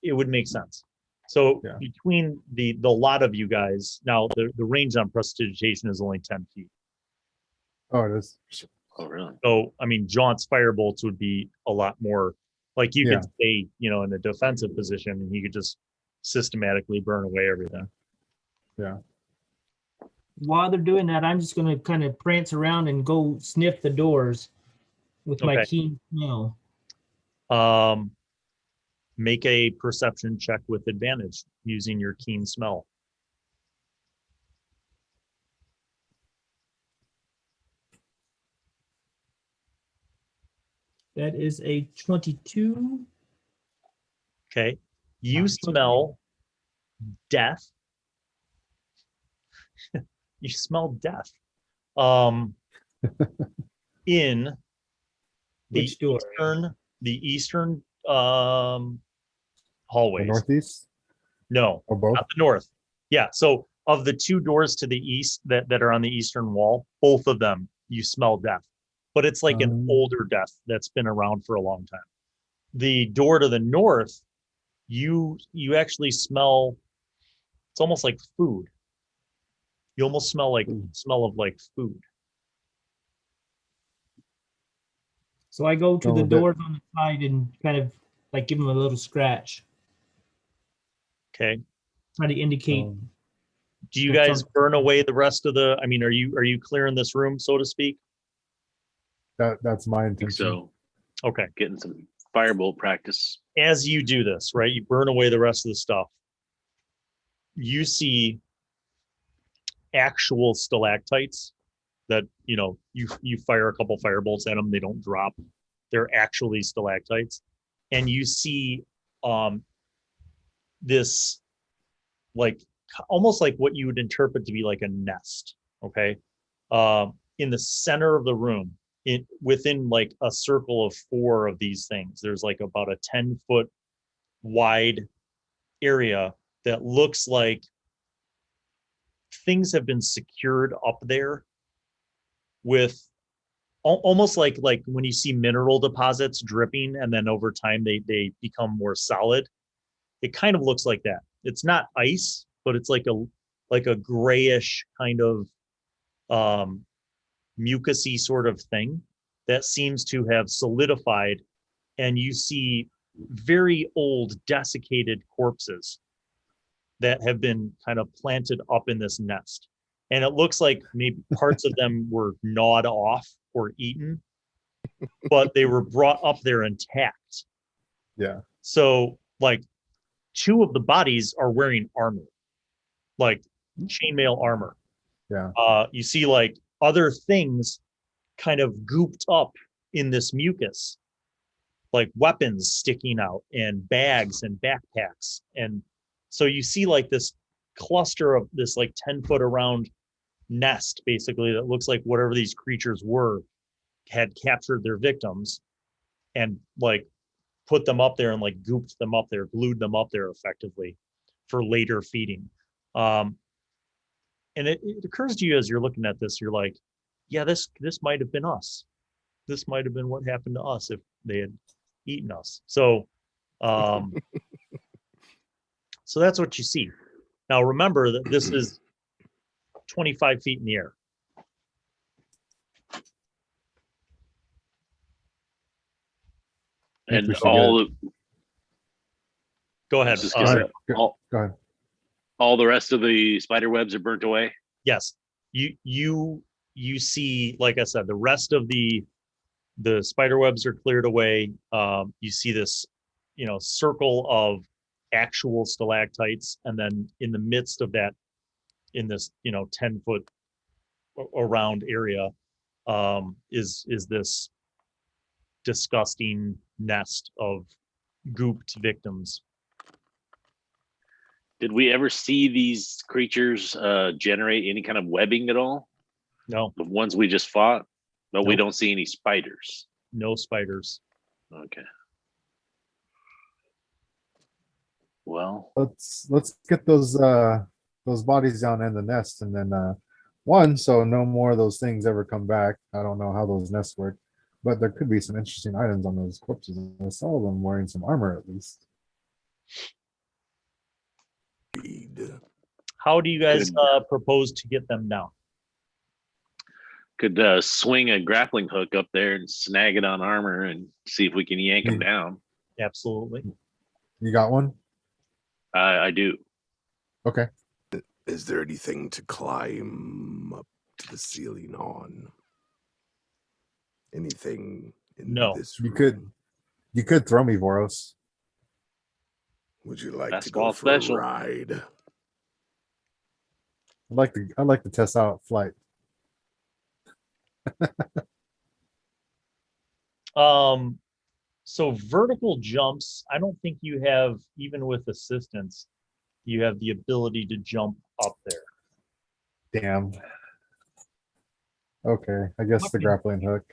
it would make sense. So between the lot of you guys, now the range on prestidigitation is only 10 feet. Oh, it is. Oh, really? So, I mean, Jaunt's firebolts would be a lot more, like you could stay, in a defensive position and he could just systematically burn away everything. Yeah. While they're doing that, I'm just going to kind of prance around and go sniff the doors with my keen smell. Make a perception check with advantage using your keen smell. That is a 22. Okay. You smell death. You smell death. In Which door? The eastern hallways. The northeast? No, Or both? not the north. Yeah. So of the two doors to the east that are on the eastern wall, both of them you smell death. But it's like an older death that's been around for a long time. The door to the north, you actually smell, it's almost like food. You almost smell like smell of like food. So I go to the doors on the side and kind of like give them a little scratch. Okay. Try to indicate. Do you guys burn away the rest of the? I mean, are you clearing this room, so to speak? That's my intention. So, okay, getting some firebolt practice. As you do this, right, you burn away the rest of the stuff. You see actual stalactites that you fire a couple firebolts at them, they don't drop. They're actually stalactites, and you see this like almost like what you would interpret to be like a nest. Okay, in the center of the room, within like a circle of 4 of these things, there's like about a 10-foot wide area that looks like things have been secured up there with almost like when you see mineral deposits dripping and then over time they become more solid. It kind of looks like that. It's not ice, but it's like a grayish kind of mucusy sort of thing that seems to have solidified, and you see very old desiccated corpses that have been kind of planted up in this nest. And it looks like maybe parts of them were gnawed off or eaten, but they were brought up there intact. Yeah. So like 2 of the bodies are wearing armor, like chainmail armor. Yeah. You see like other things kind of gooped up in this mucus, like weapons sticking out and bags and backpacks. And so you see like this cluster of this like 10-foot around nest, basically, that looks like whatever these creatures were had captured their victims and like put them up there and like gooped them up there, glued them up there effectively for later feeding. And it occurs to you as you're looking at this, you're like, yeah, this might have been us. This might have been what happened to us if they had eaten us. So so that's what you see. Now remember that this is 25 feet in the air. And all the go ahead. Go ahead. All the rest of the spider webs are burnt away. Yes, you see, like I said, the rest of the spider webs are cleared away. You see this, circle of actual stalactites, and then in the midst of that, in this 10-foot around area, is this disgusting nest of gooped victims. Did we ever see these creatures generate any kind of webbing at all? No. The ones we just fought? But Nope. We don't see any spiders. No spiders. Okay. Well, let's get those bodies down in the nest, and then so no more of those things ever come back. I don't know how those nests work, but there could be some interesting items on those corpses. I saw them wearing some armor at least. How do you guys propose to get them down? could swing a grappling hook up there and snag it on armor and see if we can yank him down. Absolutely. You got one? I do. Okay. Is there anything to climb up to the ceiling on? Anything in No. this You room? could throw me, Vörös. Would you like to Basketball go for special. a ride? I'd like to test out flight. So vertical jumps, I don't think you have, even with assistance, you have the ability to jump up there. Damn. Okay, I guess the grappling hook.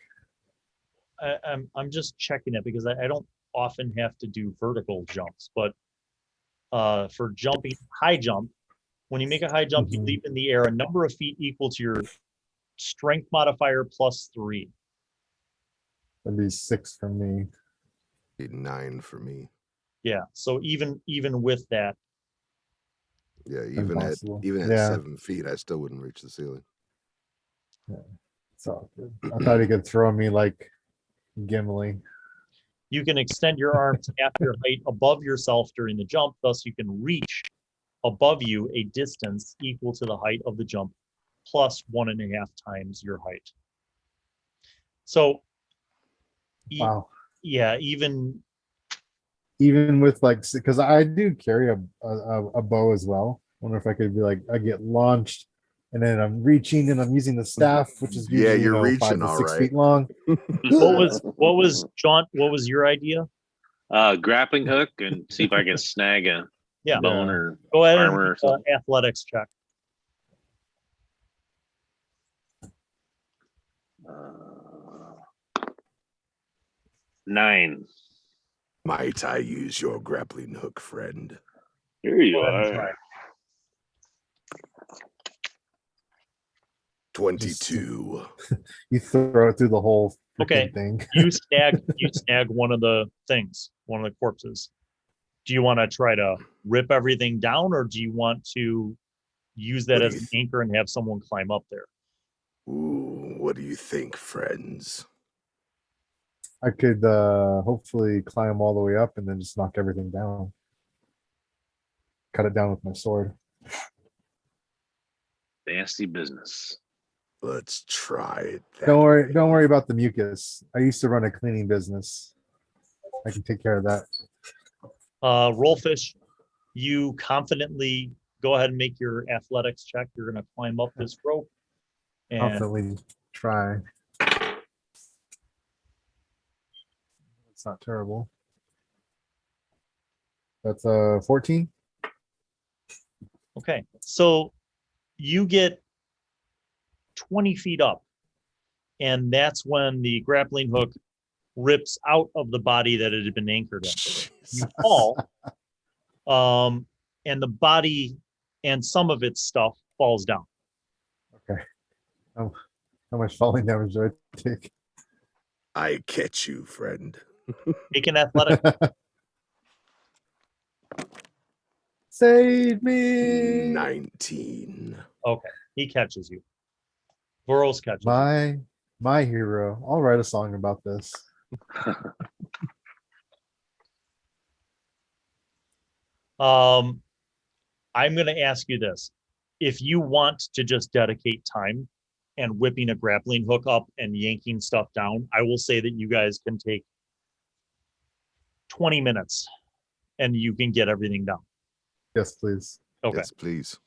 I'm just checking it because I don't often have to do vertical jumps, but for jumping, high jump, when you make a high jump, you leap in the air a number of feet equal to your strength modifier +3. That'd be 6 for me. 9 for me. Yeah, so even with that. Yeah, even Impossible. at Yeah. 7 feet, I still wouldn't reach the ceiling. Yeah, it's all good. I thought he could throw me like Gimli. You can extend your arm to half your height above yourself during the jump, thus you can reach above you a distance equal to the height of the jump plus 1.5 times your height. So, Wow. Yeah, even with like, because I do carry a bow as well. Wonder if I could be like, I get launched and then I'm reaching and I'm using the staff, which is usually, you're reaching 5 reaching to all 6 right. feet long. what was Jaunt? What was your idea? Grappling hook and see if I can snag a bone or go ahead armor or and something. athletics check. 9. Might I use your grappling hook, friend? Here you Go ahead and are. try. 22. You throw it through the whole Okay. thing. You snag one of the things, one of the corpses. Do you want to try to rip everything down, or do you want to use that What do as you an anchor and have someone climb up there? Ooh, what do you think, friends? I could hopefully climb all the way up and then just knock everything down. Cut it down with my sword. Nasty business. Let's try it. Don't worry about the mucus. I used to run a cleaning business. I can take care of that. Rolfish, you confidently go ahead and make your athletics check. You're going to climb up this rope. And Confidently try. It's not terrible. That's 14. okay, so you get 20 feet up, and that's when the grappling hook rips out of the body that it had been anchored in. You fall, and the body and some of its stuff falls down. Okay. How much falling damage do I take? I catch you, friend. Make an athletic. Save me. 19. Okay, he catches you. Vörös catches you. My hero. I'll write a song about this. I'm going to ask you this. If you want to just dedicate time and whipping a grappling hook up and yanking stuff down, I will say that you guys can take 20 minutes and you can get everything down. Yes, please. Okay. Yes, please.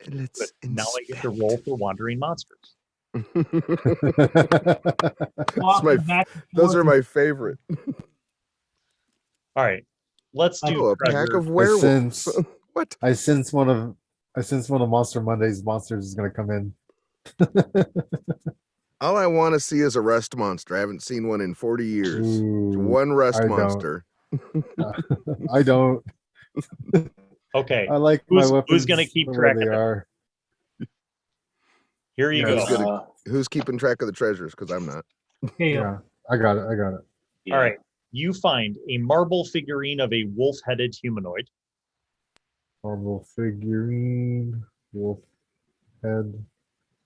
And let's Now I get to roll for wandering monsters. Those are my favorite. All right. Let's do a pack treasure. of werewolves. What? I sense one of Monster Monday's monsters is gonna come in. All I want to see is a rust monster. I haven't seen one in 40 years. Ooh, One rust I monster. I don't. Okay. I like Who's my weapons. going to keep where track they of it? are. Here you Yeah, go. Who's keeping track of the treasures? Because I'm not. Yeah, I got it. Yeah. All right. You find a marble figurine of a wolf-headed humanoid. Marble figurine, wolf head,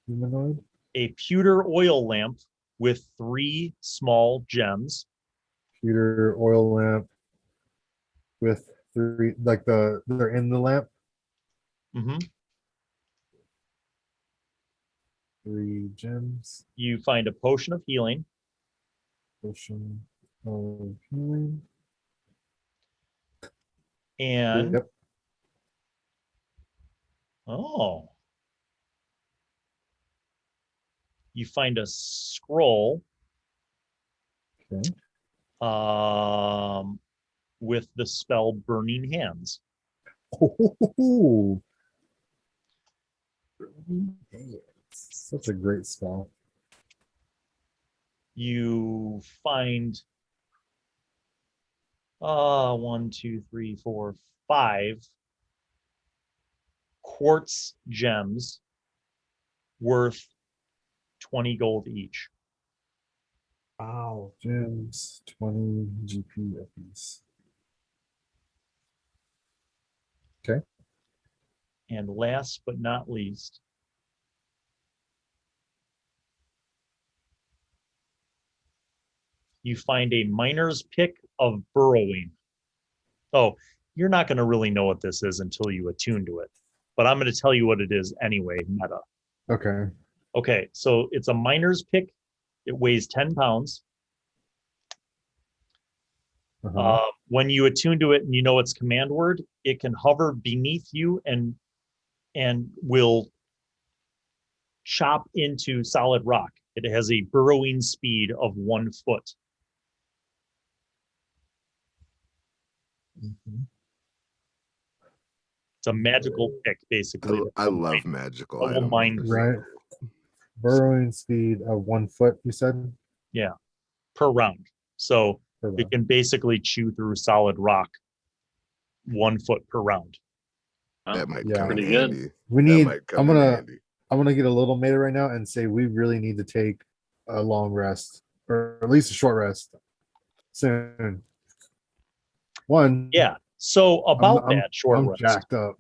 humanoid. A pewter oil lamp with 3 small gems. Pewter oil lamp with 3, like they're in the lamp. Mm-hmm. 3 gems. You find a potion of healing. Potion of healing. And Yep. oh, you find a scroll Okay. with the spell Burning Hands. Ooh. Such a great spell. You find 1, 2, 3, 4, 5 quartz gems worth 20 gold each. Wow. Gems, 20 GP apiece. Okay. And last but not least, you find a miner's pick of burrowing. Oh, you're not going to really know what this is until you attune to it, but I'm going to tell you what it is anyway, meta. Okay. Okay, so it's a miner's pick. It weighs 10 pounds. When you attune to it and you know its command word, it can hover beneath you and will chop into solid rock. It has a burrowing speed of 1 foot. It's a magical pick, basically. I love magical Double items. mind Right. Burrowing speed of 1 foot, you said? Yeah, per round. So Per it round. can basically chew through solid rock 1 foot per round. That might Yeah. come in Pretty good. handy. We That need. might come I'm in gonna. handy. I'm gonna get a little meta right now and say we really need to take a long rest, or at least a short rest, soon. One. Yeah. So about I'm- that short I'm rest. jacked up.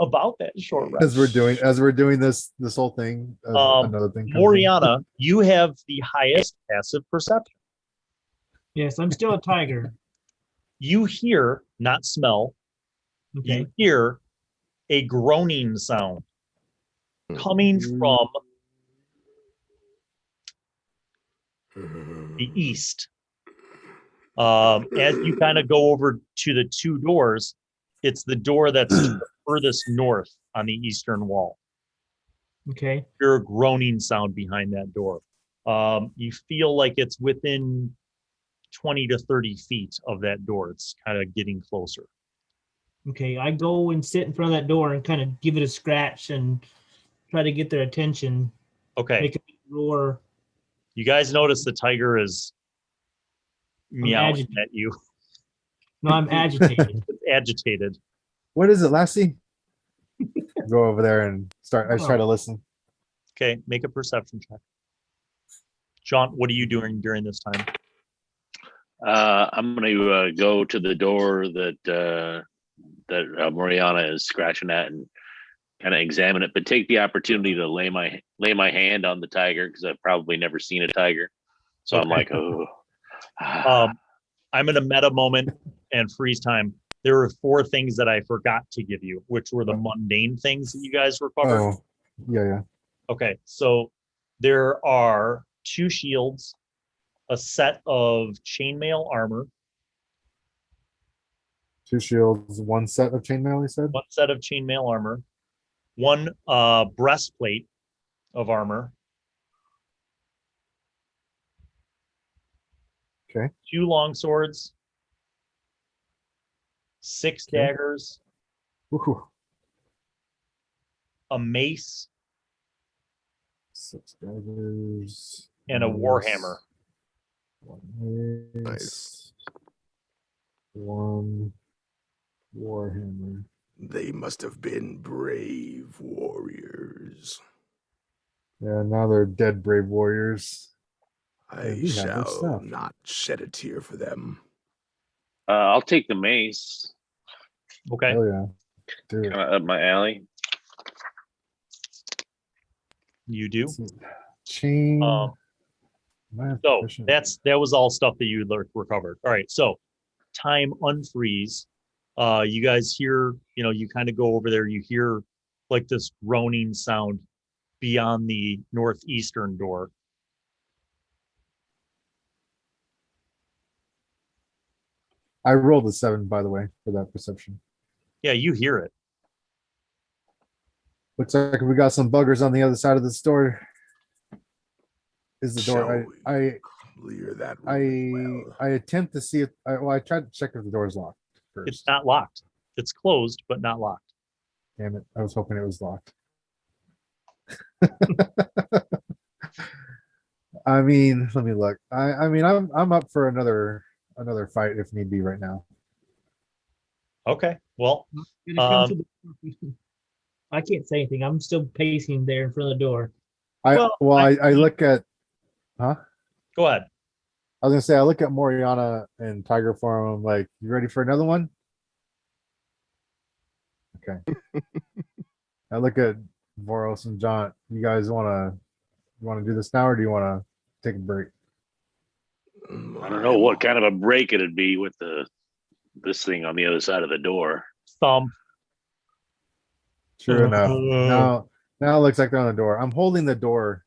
About that short rest. as we're doing this whole thing. Another thing. comes in. Moriana, you have the highest passive perception. Yes, I'm still a tiger. You hear, not smell, Okay. you hear a groaning sound coming from the east. As you kind of go over to the 2 doors, it's the door that's to the furthest north on the eastern wall. Okay. You're a groaning sound behind that door. You feel like it's within 20 to 30 feet of that door. It's kind of getting closer. Okay. I go and sit in front of that door and kind of give it a scratch and try to get their attention. Okay. Make it roar. You guys notice the tiger is meowing agitated. at you. No, I'm agitated. It's agitated. What is it, Lassie? Go over there and start. I try to listen. Okay, make a perception check. Jaunt, what are you doing during this time? I'm going to go to the door that Moriana is scratching at and kind of examine it, but take the opportunity to lay my hand on the tiger because I've probably never seen a tiger. So I'm like, oh. I'm in a meta moment and freeze time. There were 4 things that I forgot to give you, which were the mundane things that you guys recovered. Oh, yeah. Okay, so there are 2 shields, a set of chainmail armor, 2 shields, 1 set of chainmail. You said 1 set of chainmail armor, 1 breastplate of armor. Okay. 2 long swords, 6 Okay. daggers, Ooh, a mace, 6 daggers, and a warhammer. 1 mace, Nice. 1 warhammer. They must have been brave warriors. Yeah, now they're dead brave warriors. I we have their shall stuff. not shed a tear for them. I'll take the mace. Okay. Oh yeah, dude. Kind of up my alley. You do. Chain. My So efficient- that was all stuff that you recovered. All right. So time unfreeze. You guys hear, you kind of go over there. You hear like this groaning sound beyond the northeastern door. I rolled a 7, by the way, for that perception. Yeah, you hear it. Looks like we got some buggers on the other side of the store. Is the door? I clear that I really well. I attempt to see if I tried to check if the door is locked first. It's not locked. It's closed, but not locked. Damn it! I was hoping it was locked. I mean, let me look. I mean, I'm up for another fight if need be right now. Okay. Well, Gonna come to the- I can't say anything. I'm still pacing there in front of the door. I look at, huh? Go ahead. I was gonna say I look at Moriana and Tiger form. I'm like, you ready for another one? Okay. I look at Vörös and Jaunt. You guys wanna do this now, or do you wanna take a break? I don't know what kind of a break it'd be with this thing on the other side of the door. Thump. True enough. Now it looks like they're on the door. I'm holding the door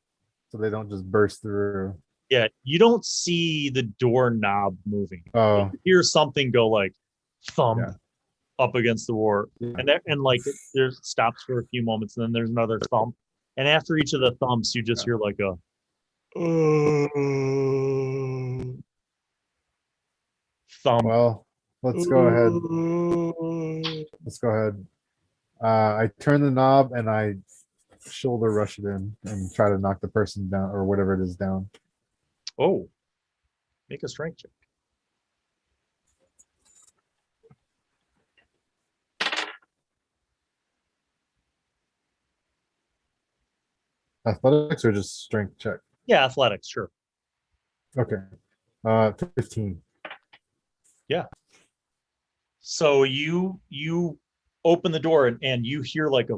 so they don't just burst through. Yeah, you don't see the doorknob moving. Oh, You hear something go like thump Yeah. up against the wall, and like it stops for a few moments, and then there's another thump, and after each of the thumps, you just hear like a thump. well, let's go ahead. Let's go ahead. I turn the knob and I shoulder rush it in and try to knock the person down or whatever it is down. Oh, make a strength check. Athletics or just strength check? Yeah, athletics, sure. Okay. 15. So you open the door and you hear like a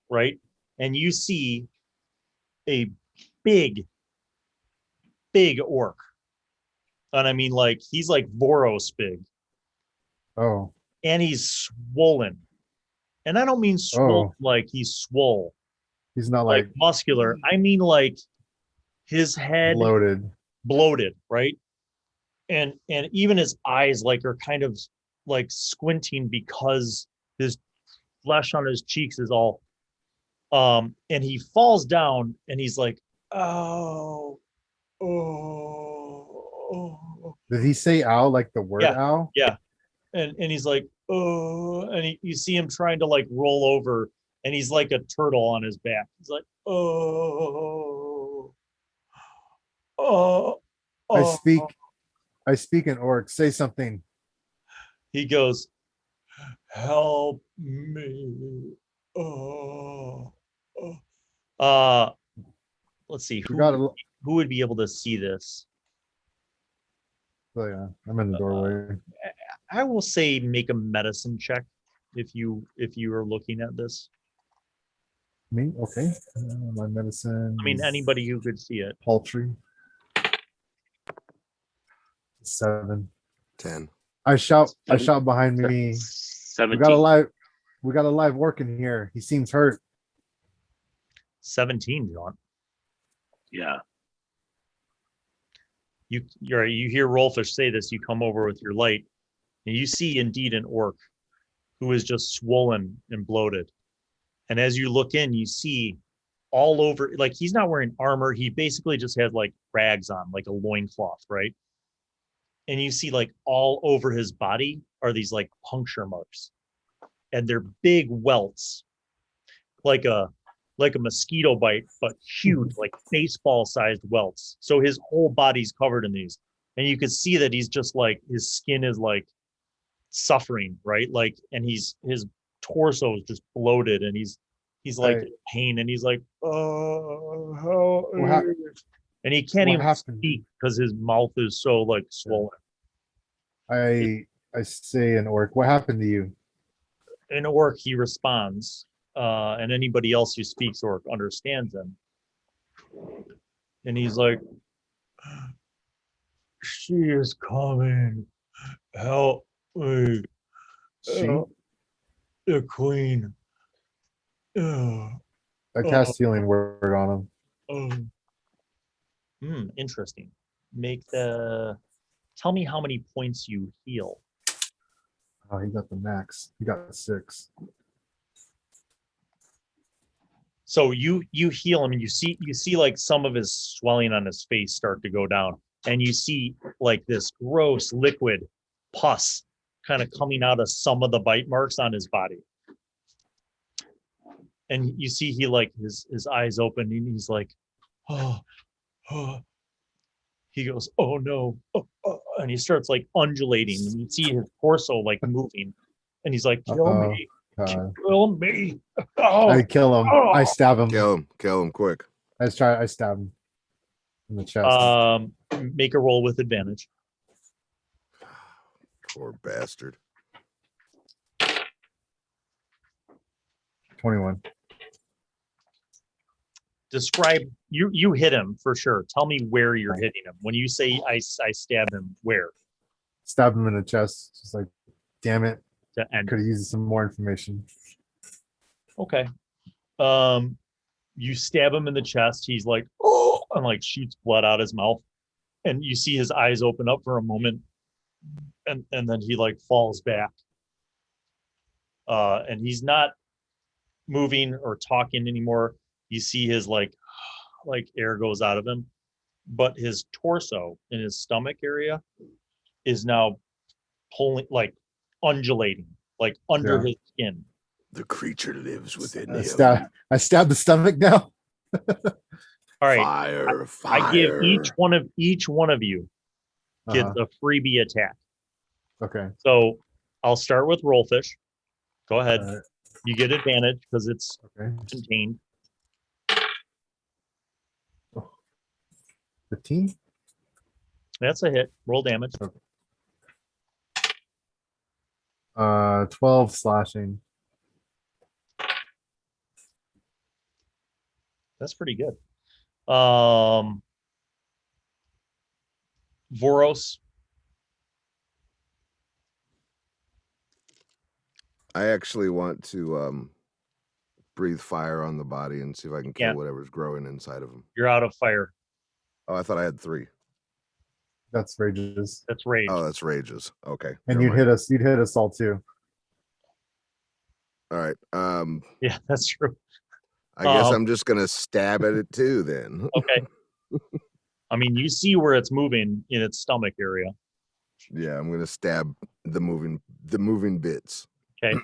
right, and you see a big orc, and I mean like he's like Vörös big, Oh, and he's swollen, and I don't mean swole like he's swole, he's not like like muscular. I mean like his head bloated. right, and even his eyes like are kind of like squinting because his flesh on his cheeks is all and he falls down and he's like oh. Did he say ow like the word ow? Yeah, and he's like oh, and you see him trying to like roll over, and he's like a turtle on his back. He's like oh. I speak in orc. Say something. He goes, help me. Let's see who would be able to see this. Oh yeah, I'm in the doorway. I will say make a medicine check if you are looking at this. Me? Okay. My medicine. I mean anybody who could see it. Paltry. 7. 10. I shout behind me. 17. We got a live orc in here. He seems hurt. 17, Jaunt. Yeah. You hear Rolfish say this. You come over with your light, and you see indeed an orc who is just swollen and bloated. And as you look in, you see all over, like he's not wearing armor. He basically just has like rags on, like a loincloth, right? And you see like all over his body are these like puncture marks, and they're big welts, like a mosquito bite, but huge, like baseball sized welts. So his whole body's covered in these, and you can see that he's just like his skin is like suffering, right? Like, and his torso is just bloated, and he's like in pain, and he's like and he can't even speak because his mouth is so like swollen. I say an orc, what happened to you? An orc, he responds, and anybody else who speaks orc understands him. And he's like, she is coming. Help me. The queen. I cast healing word on him. Interesting. Tell me how many points you heal. Oh, he got the max. He got 6. So you heal him, and you see like some of his swelling on his face start to go down, and you see like this gross liquid pus kind of coming out of some of the bite marks on his body. And you see he like his eyes open, and he's like, oh. He goes, oh no, and he starts like undulating, and you see his torso like moving, and he's like, kill me. Kill me. Oh, I kill him. Oh. I stab him. Kill him quick. I stab him in the chest. Make a roll with advantage. Poor bastard. 21. Describe you hit him for sure. Tell me where you're hitting him. When you say I stab him, where? Stab him in the chest. Just like, damn it. And could have used some more information. Okay. You stab him in the chest. He's like, oh, and like shoots blood out his mouth. And you see his eyes open up for a moment. And then he like falls back. And he's not moving or talking anymore. You see his like air goes out of him, but his torso in his stomach area is now pulling, like undulating, like under his skin. The creature lives within I him. I stab the stomach now. All right. Fire. I give each one of you gets a freebie attack. Okay. So I'll start with Rolfish. Go ahead. You get advantage because it's contained. 15? That's a hit. Roll damage. 12 slashing. That's pretty good. Vörös. I actually want to breathe fire on the body and see if I can kill whatever's growing inside of him. You're out of fire. Oh, I thought I had 3. That's rages. That's rage. Oh, that's rages. Okay. And you'd hit us all too. All right. Yeah, that's true. I guess I'm just gonna stab at it too then. Okay. I mean, you see where it's moving in its stomach area. Yeah, I'm gonna stab the moving bits. Okay.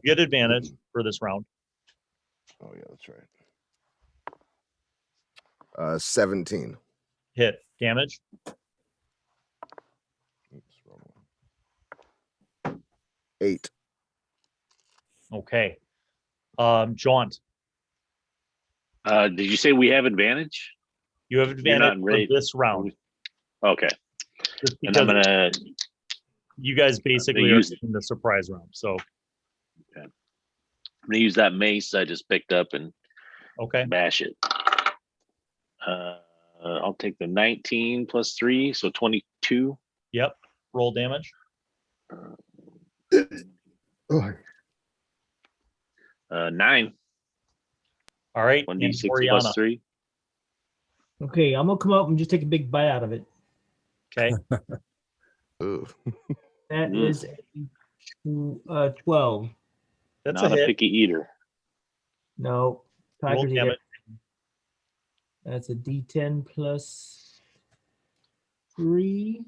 Get advantage for this round. Oh yeah, that's right. 17. Hit. Damage. Oops, wrong one. 8. Okay. Jaunt. Did you say we have advantage? You have advantage for this round. Okay. Just and I'm gonna. You guys basically are in the surprise round. So. Okay. I'm gonna use that mace I just picked up and. Bash it. I'll take the 19 plus 3, so 22. Yep. Roll damage. 9. All right. 1d6 plus 3. Okay, I'm gonna come up and just take a big bite out of it. Okay. That is a 12. That's not a picky eater. No. Roll damage. That's a D10 plus 3.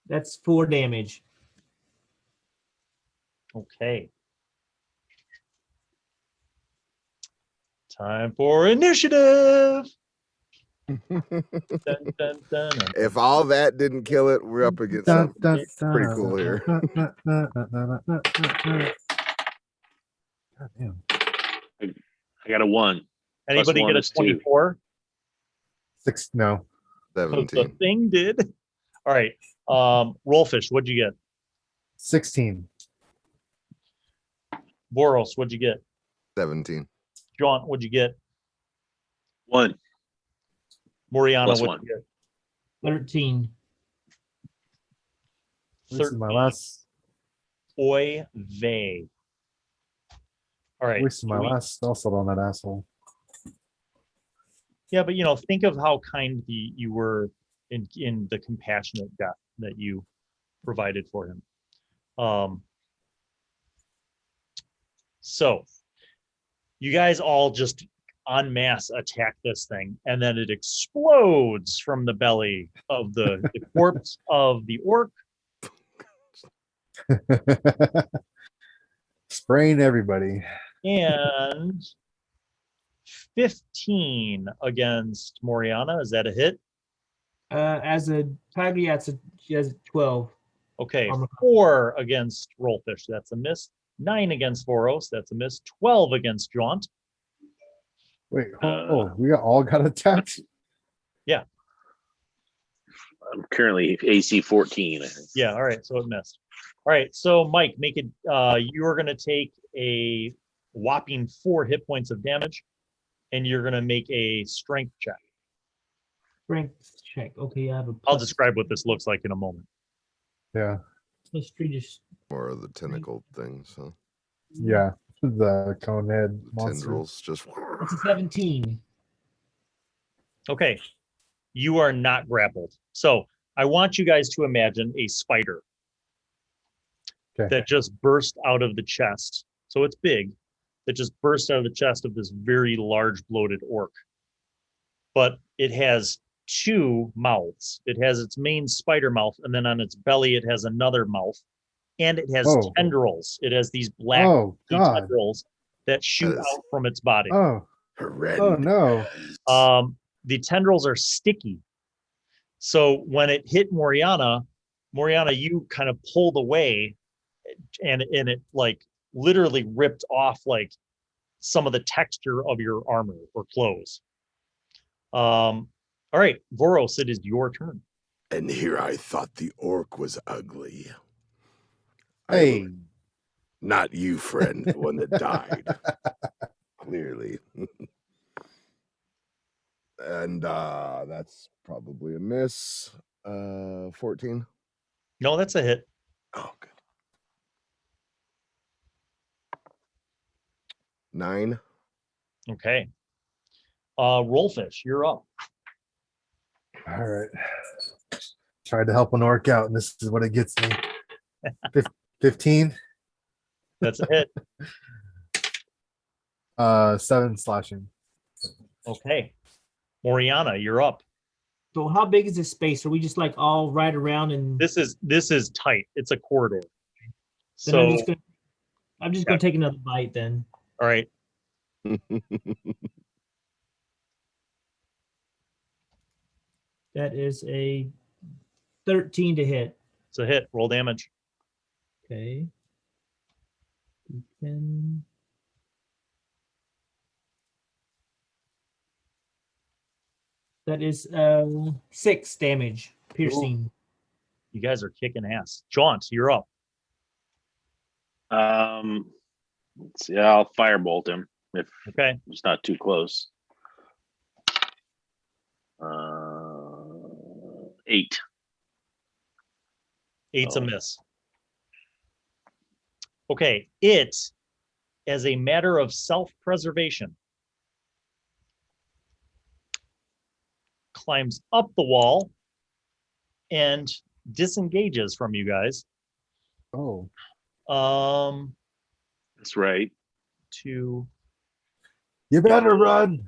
That's 4 damage. Okay. Time for initiative. Dun, dun, dun. If all that didn't kill it, we're up against something pretty cool here. I got a 1. Anybody get a 24? 6, no. 17. The thing did. All right. Rolfish, what'd you get? 16. Vörös, what'd you get? 17. Jaunt, what'd you get? 1. Moriana, Plus what'd 1. you get? 13. This is my last. Oy vey. All right. Wasted my last spell slot on that asshole. Yeah, but think of how kind you were in the compassionate death that you provided for him. So you guys all just en masse attack this thing, and then it explodes from the belly of the corpse of the orc. Spraying everybody. And 15 against Moriana. Is that a hit? As a tiger, yeah, she has 12. Okay, 4 against Rolfish. That's a miss. 9 against Vörös. That's a miss. 12 against Jaunt. Wait, we all got attacked? Yeah. I'm currently AC 14, I think. Yeah, all right, so it missed. All right, so Mike, make it. You're going to take a whopping 4 hit points of damage, and you're going to make a strength check. Strength check. Okay, I have a. I'll describe what this looks like in a moment. Yeah. Plus 3 just. Or the tentacle things, huh? Yeah, the conehead The monster. tendrils just. That's a 17. Okay, you are not grappled. So I want you guys to imagine a spider that just burst out of the chest. So it's big, that just burst out of the chest of this very large bloated orc. But it has 2 mouths. It has its main spider mouth, and then on its belly it has another mouth. And it has tendrils. It has these black tendrils that shoot out from its body. Oh no. The tendrils are sticky. So when it hit Moriana, you kind of pulled away, and it like literally ripped off like some of the texture of your armor or clothes. All right, Vörös, it is your turn. And here I thought the orc was ugly. Hey. Not you, friend, the one that died. Clearly. And that's probably a miss. 14. No, that's a hit. Oh, good. 9. Okay. Rolfish, you're up. All right. Tried to help an orc out, and this is what it gets me. 15. That's a hit. 7 slashing. Okay. Moriana, you're up. So how big is this space? Are we just like all right around and This is tight. It's a corridor. then So I'm just gonna take another bite then. all right. That is a 13 to hit. It's a hit. Roll damage. Okay. 10. That is 6 damage, piercing. You guys are kicking ass. Jaunt, you're up. Let's see. I'll firebolt him if it's not too close. 8. 8's a miss. Okay, it, as a matter of self-preservation, climbs up the wall and disengages from you guys. Oh. That's right. You better run.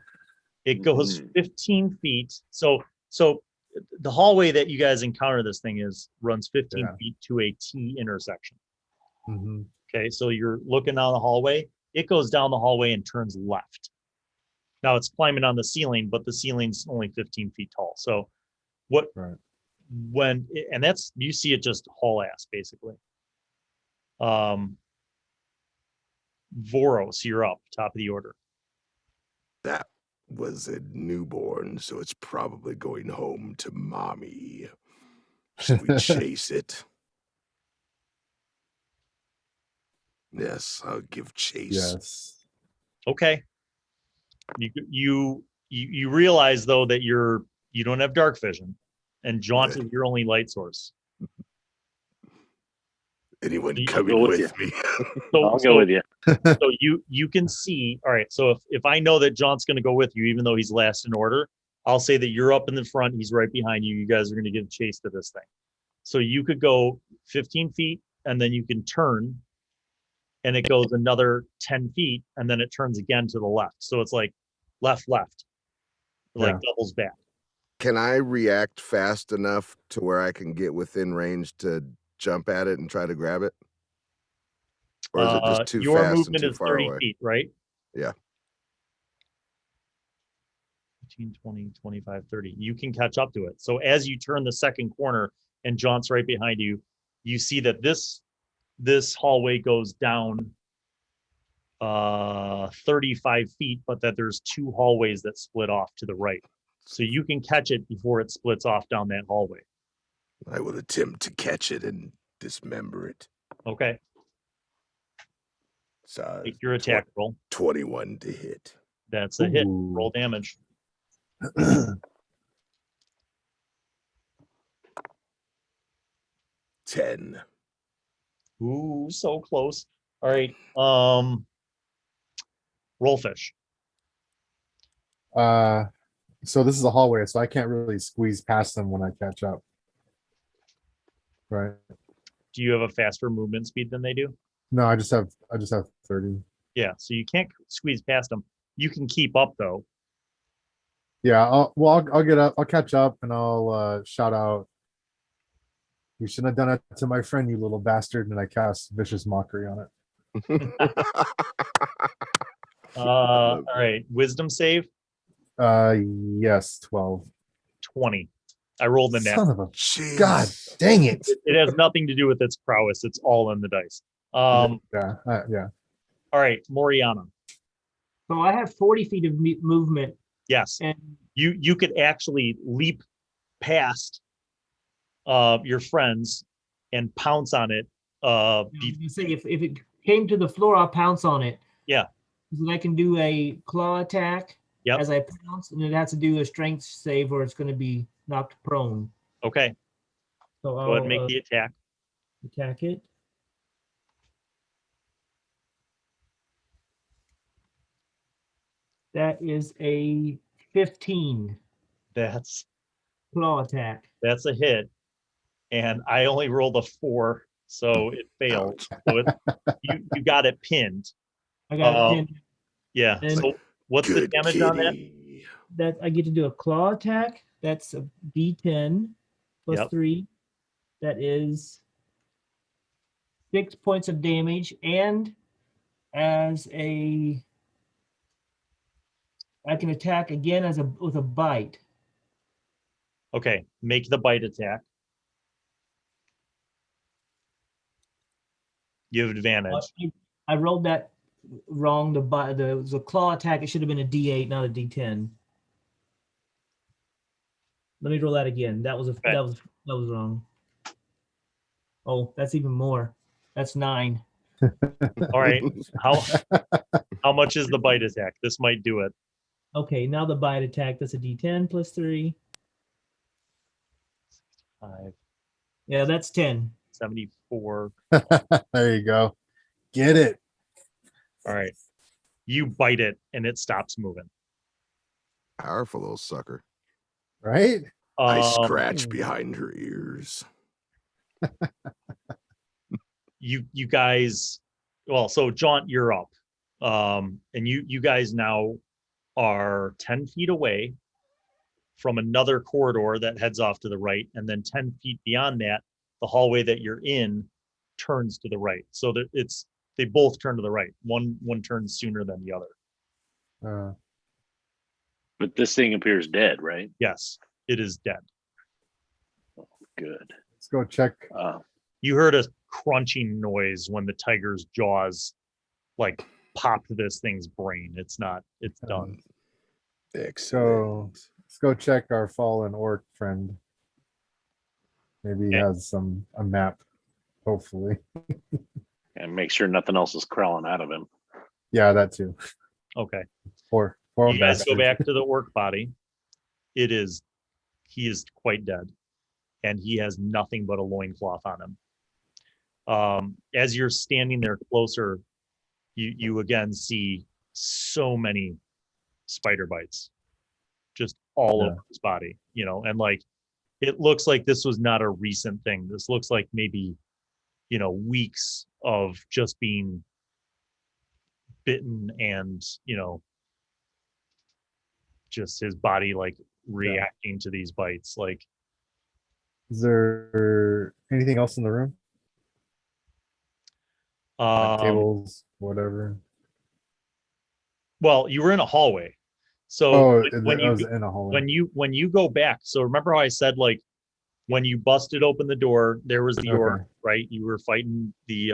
It goes 15 feet. So the hallway that you guys encounter this thing runs 15 feet to a T intersection. Mm-hmm. Okay, so you're looking down the hallway. It goes down the hallway and turns left. Now it's climbing on the ceiling, but the ceiling's only 15 feet tall. So and that's, you see it just haul ass basically. Vörös, you're up, top of the order. That was a newborn, so it's probably going home to mommy. Should we chase it? Yes, I'll give chase. Yes. Okay. You realize though that you don't have dark vision, and Jaunt is your only light source. Anyone coming with me? I'll go with you. So you can see. All right. So if I know that Jaunt's going to go with you, even though he's last in order, I'll say that you're up in the front. He's right behind you. You guys are going to give chase to this thing. So you could go 15 feet and then you can turn and it goes another 10 feet and then it turns again to the left. So it's like left, like doubles back. Can I react fast enough to where I can get within range to jump at it and try to grab it? Or is it just too your fast and movement too is far 30 away? feet, right? Yeah. 15, 20, 25, 30. You can catch up to it. So as you turn the second corner and Jaunt's right behind you, you see that this hallway goes down 35 feet, but that there's two hallways that split off to the right. So you can catch it before it splits off down that hallway. I will attempt to catch it and dismember it. Okay. So Make your attack roll. 21 to hit. That's a hit. Roll damage. 10. Ooh, so close. All right. Rolfish. So this is a hallway, so I can't really squeeze past them when I catch up. Right. Do you have a faster movement speed than they do? No, I just have 30. Yeah, so you can't squeeze past them. You can keep up though. Yeah, I'll get up, I'll catch up, and I'll shout out, "You shouldn't have done it to my friend, you little bastard!" And I cast vicious mockery on it. All right, wisdom save. Yes, 12. 20. I rolled in that. Son of a God, dang it! It has nothing to do with its prowess. It's all in the dice. Yeah. All right, Moriana. So I have 40 feet of movement. Yes. And you could actually leap past your friends and pounce on it. You say if it came to the floor, I'll pounce on it. Yeah. Then I can do a claw attack as I pounce, and it has to do a strength save or it's going to be knocked prone. Okay. So go ahead and make the attack. Attack it. That is a 15. That's claw attack. That's a hit. And I only rolled a 4, so it failed. So you got it pinned. I got it pinned. Yeah. And so what's the damage on that? That I get to do a claw attack. That's a D10 plus 3. That is 6 points of damage. And as I can attack again with a bite. Okay, make the bite attack. You have advantage. I rolled that wrong. The claw attack, it should have been a D8, not a D10. Let me roll that again. That was wrong. Oh, that's even more. That's 9. All right. How much is the bite attack? This might do it. Okay, now the bite attack. That's a D10 plus 3. 5. Yeah, that's 10. 74. There you go. Get it. All right. You bite it and it stops moving. Powerful little sucker. Right? I scratch behind her ears. You guys, well, so Jaunt, you're up. And you guys now are 10 feet away from another corridor that heads off to the right, and then 10 feet beyond that, the hallway that you're in turns to the right. So that they both turn to the right. One turns sooner than the other. But this thing appears dead, right? Yes, it is dead. Oh, good. Let's go check. You heard a crunching noise when the tiger's jaws like popped this thing's brain. It's done. So let's go check our fallen orc friend. Maybe he has a map, hopefully. And make sure nothing else is crawling out of him. Yeah, that too. Okay. Poor you guys go bastard. back to the orc body. He is quite dead, and he has nothing but a loincloth on him. As you're standing there closer, you again see so many spider bites just all over his body, and like it looks like this was not a recent thing. This looks like maybe, weeks of just being bitten and, just his body like reacting to these bites. Like, Is there anything else in the room? Like tables, whatever. Well, you were in a hallway. So when I was in a hallway. when you go back, so remember how I said, like, when you busted open the door, there was the orc, right? You were fighting the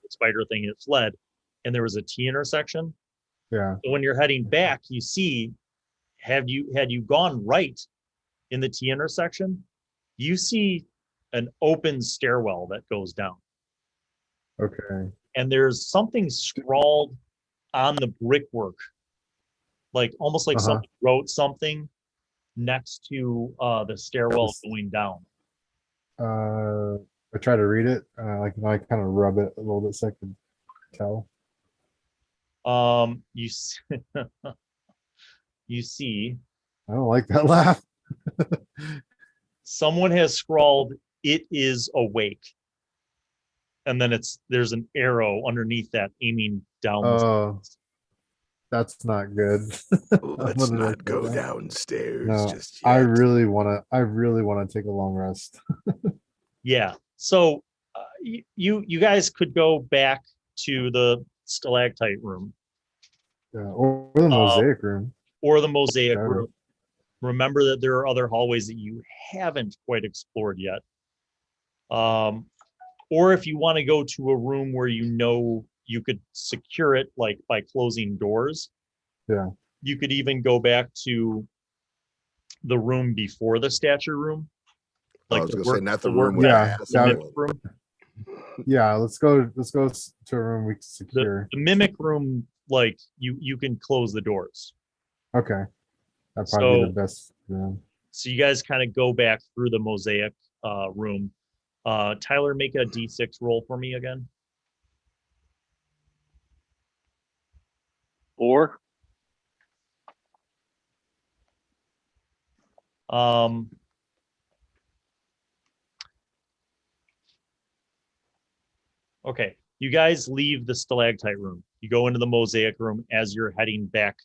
spider thing, and it fled, and there was a T intersection. Yeah. So when you're heading back, you see, had you gone right in the T intersection, you see an open stairwell that goes down. Okay. And there's something scrawled on the brickwork, like almost like someone wrote something next to the stairwell going down. I try to read it. I kind of rub it a little bit so I can tell. You see. I don't like that laugh. Someone has scrawled, "It is awake," and then there's an arrow underneath that aiming down. Oh, that's not good. Let's not go downstairs. No, just yet. I really want to take a long rest. Yeah. So you guys could go back to the stalactite room. Yeah, or the mosaic room. Or the mosaic room. Remember that there are other hallways that you haven't quite explored yet. Or if you want to go to a room where you could secure it, like by closing doors. Yeah. You could even go back to the room before the statue room. Like I was going to say, not the room with the room. Yeah, let's go to a room we can secure. The mimic room, like you can close the doors. Okay. That'd probably be the best room. So you guys kind of go back through the mosaic room. Tyler, make a D6 roll for me again. 4. Okay, you guys leave the stalactite room. You go into the mosaic room as you're heading back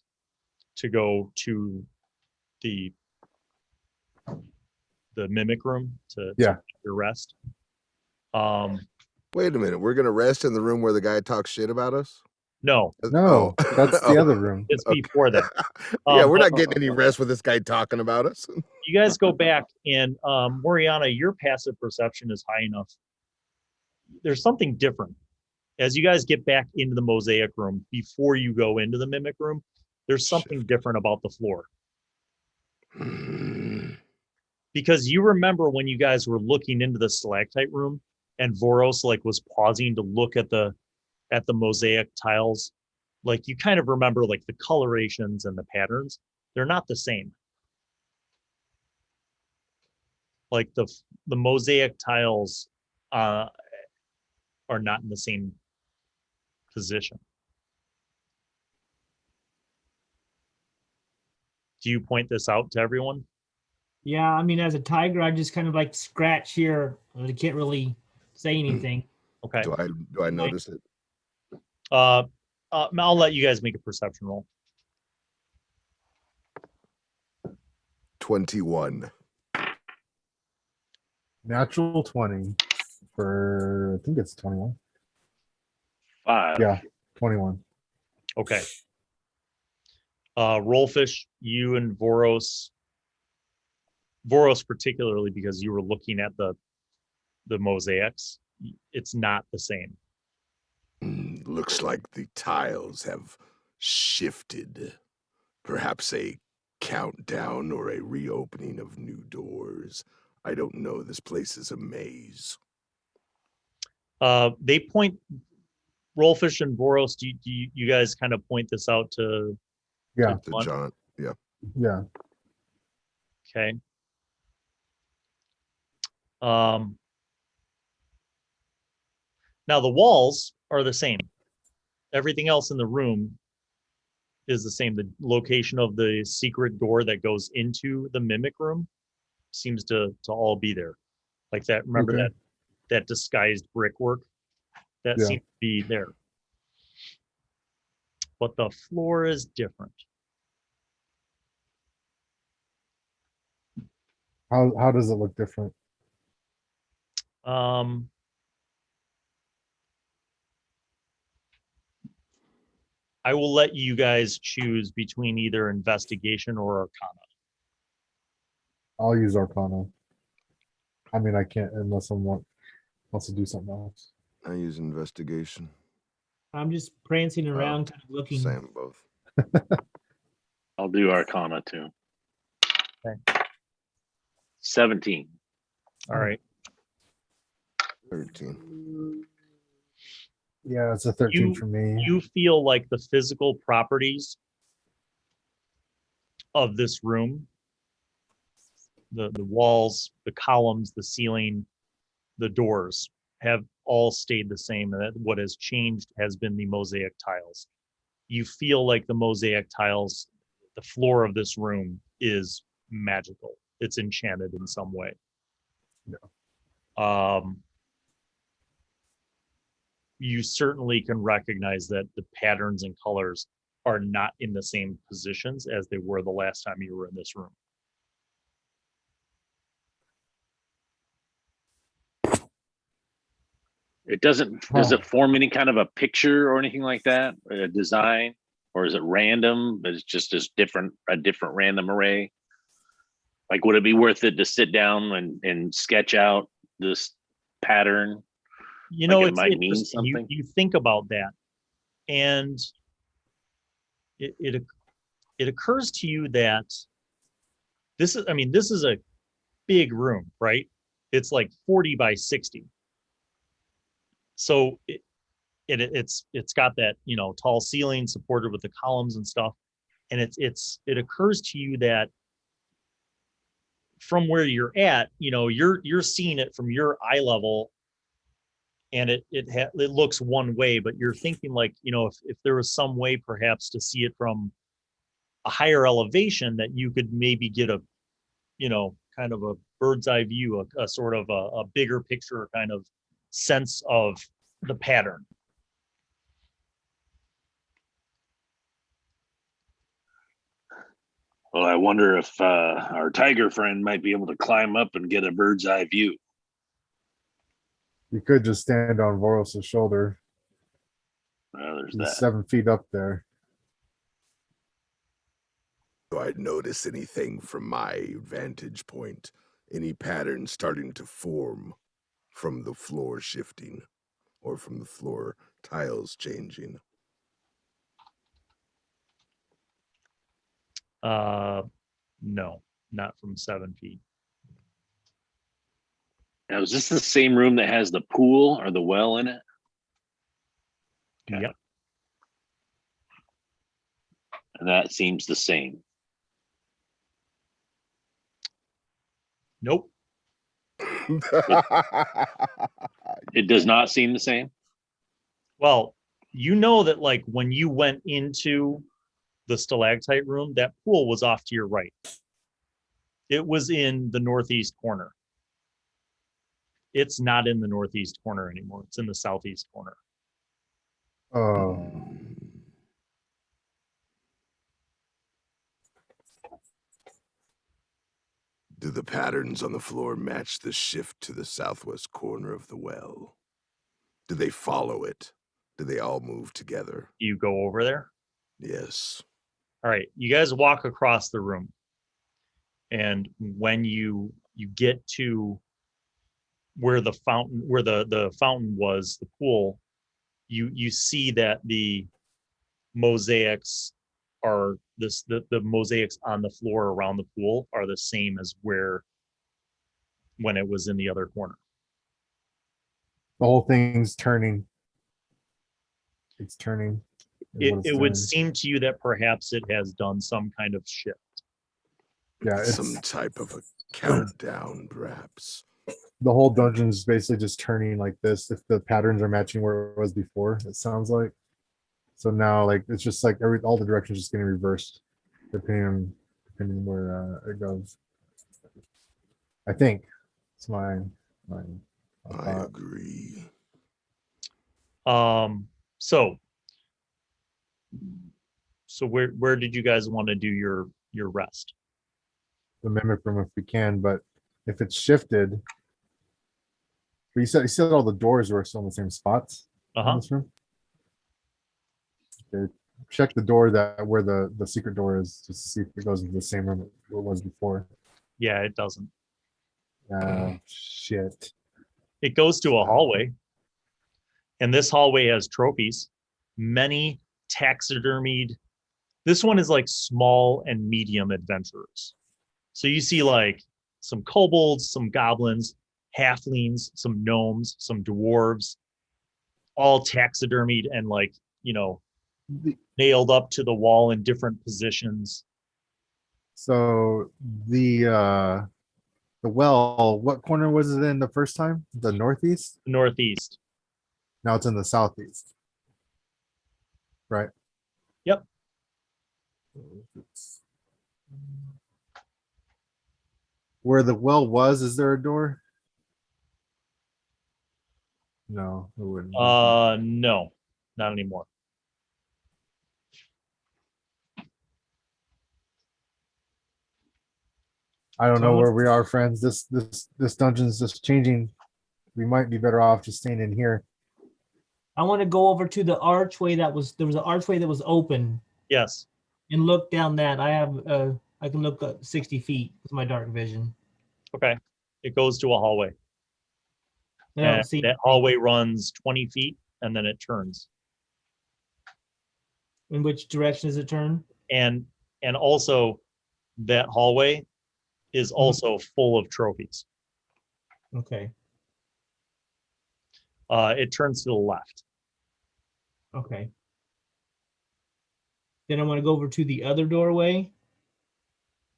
to go to the mimic room to take your rest. Wait a minute, we're gonna rest in the room where the guy talks shit about us? No, that's the other room. It's before that. Yeah, we're not getting any rest with this guy talking about us. You guys go back, and Moriana, your passive perception is high enough. There's something different. As you guys get back into the mosaic room, before you go into the mimic room, there's something different about the floor. Because you remember when you guys were looking into the stalactite room, and Vörös was pausing to look at the mosaic tiles, like you kind of remember like the colorations and the patterns. They're not the same. Like the mosaic tiles are not in the same position. Do you point this out to everyone? Yeah, I mean, as a tiger, I just kind of scratch here. I can't really say anything. Okay. Do I notice it? I'll let you guys make a perception roll. 21. Natural 20 for, I think it's 21. 5. Yeah, 21. Okay. Rolfish, you and Vörös particularly, because you were looking at the mosaics, it's not the same. Looks like the tiles have shifted. Perhaps a countdown or a reopening of new doors. I don't know. This place is a maze. They point, Rolfish and Vörös, do you guys kind of point this out to? Yeah. To Jaunt. Yeah. Yeah. Okay. Now the walls are the same. Everything else in the room is the same. The location of the secret door that goes into the mimic room seems to all be there. Like that, remember Okay. that disguised brickwork? That Yeah. seems to be there. But the floor is different. How does it look different? I will let you guys choose between either investigation or arcana. I'll use Arcana. I mean, I can't unless someone wants to do something else. I use investigation. I'm just prancing around, kind of looking. Same both. I'll do Arcana too. Okay. 17. All right. 13. Yeah, it's a 13 for me. You feel like the physical properties of this room, the walls, the columns, the ceiling, the doors have all stayed the same. And that what has changed has been the mosaic tiles. You feel like the mosaic tiles, the floor of this room is magical. It's enchanted in some way. Yeah. You certainly can recognize that the patterns and colors are not in the same positions as they were the last time you were in this room. It doesn't, does it form any kind of a picture or anything like that? A design? Or is it random? But it's just a different random array? Like, would it be worth it to sit down and sketch out this pattern? You know, Like it it's might mean interesting. something? You think about that, and it occurs to you that this is a big room, right? It's like 40 by 60. So it's got that, you know, tall ceiling supported with the columns and stuff, and it occurs to you that from where you're at, you know, you're seeing it from your eye level, and it looks one way, but you're thinking, like, you know, if there was some way perhaps to see it from a higher elevation, that you could maybe get a, you know, kind of a bird's eye view, a sort of a bigger picture kind of sense of the pattern. Well, I wonder if our tiger friend might be able to climb up and get a bird's eye view. You could just stand on Vörös' shoulder. There's He's that. 7 feet up there. Do I notice anything from my vantage point? Any patterns starting to form from the floor shifting or from the floor tiles changing? No, not from 7 feet. Now, is this the same room that has the pool or the well in it? Okay. Yep. And that seems the same. Nope. It does not seem the same. Well, you know that, like, when you went into the stalactite room, that pool was off to your right. It was in the northeast corner. It's not in the northeast corner anymore. It's in the southeast corner. Oh, Do the patterns on the floor match the shift to the southwest corner of the well? Do they follow it? Do they all move together? You go over there. Yes. All right, you guys walk across the room, and when you get to where the fountain was, the pool, you see that the mosaics are the mosaics on the floor around the pool are the same as when it was in the other corner. the whole thing's turning. It's turning. is what it's It would doing. seem to you that perhaps it has done some kind of shift. Yeah, it's Some type of a countdown, perhaps. the whole dungeon is basically just turning like this. If the patterns are matching where it was before, it sounds like. So now, like, it's just like all the directions just getting reversed, depending where it goes. I think it's my I agree. So where did you guys want to do your rest? the mimic room if we can, but if it's shifted, but you said all the doors were still in the same spots in this room. Okay. Check the door where the secret door is, just to see if it goes into the same room it was before. Yeah, it doesn't. Shit. It goes to a hallway, and this hallway has trophies, many taxidermied. This one is like small and medium adventurers. So you see like some kobolds, some goblins, halflings, some gnomes, some dwarves, all taxidermied and like, nailed up to the wall in different positions. So the well, what corner was it in the first time? The northeast? Northeast. Now it's in the southeast. Right? Yep. Where the well was, is there a door? No, it wouldn't. No, not anymore. I don't know where we are, friends. This dungeon's just changing. We might be better off just staying in here. I want to go over to the archway there was an archway that was open. Yes. And look down that. I can look up 60 feet with my dark vision. Okay. It goes to a hallway. And that hallway runs 20 feet and then it turns. In which direction does it turn? And also that hallway is also full of trophies. Okay. It turns to the left. Okay. Then I want to go over to the other doorway.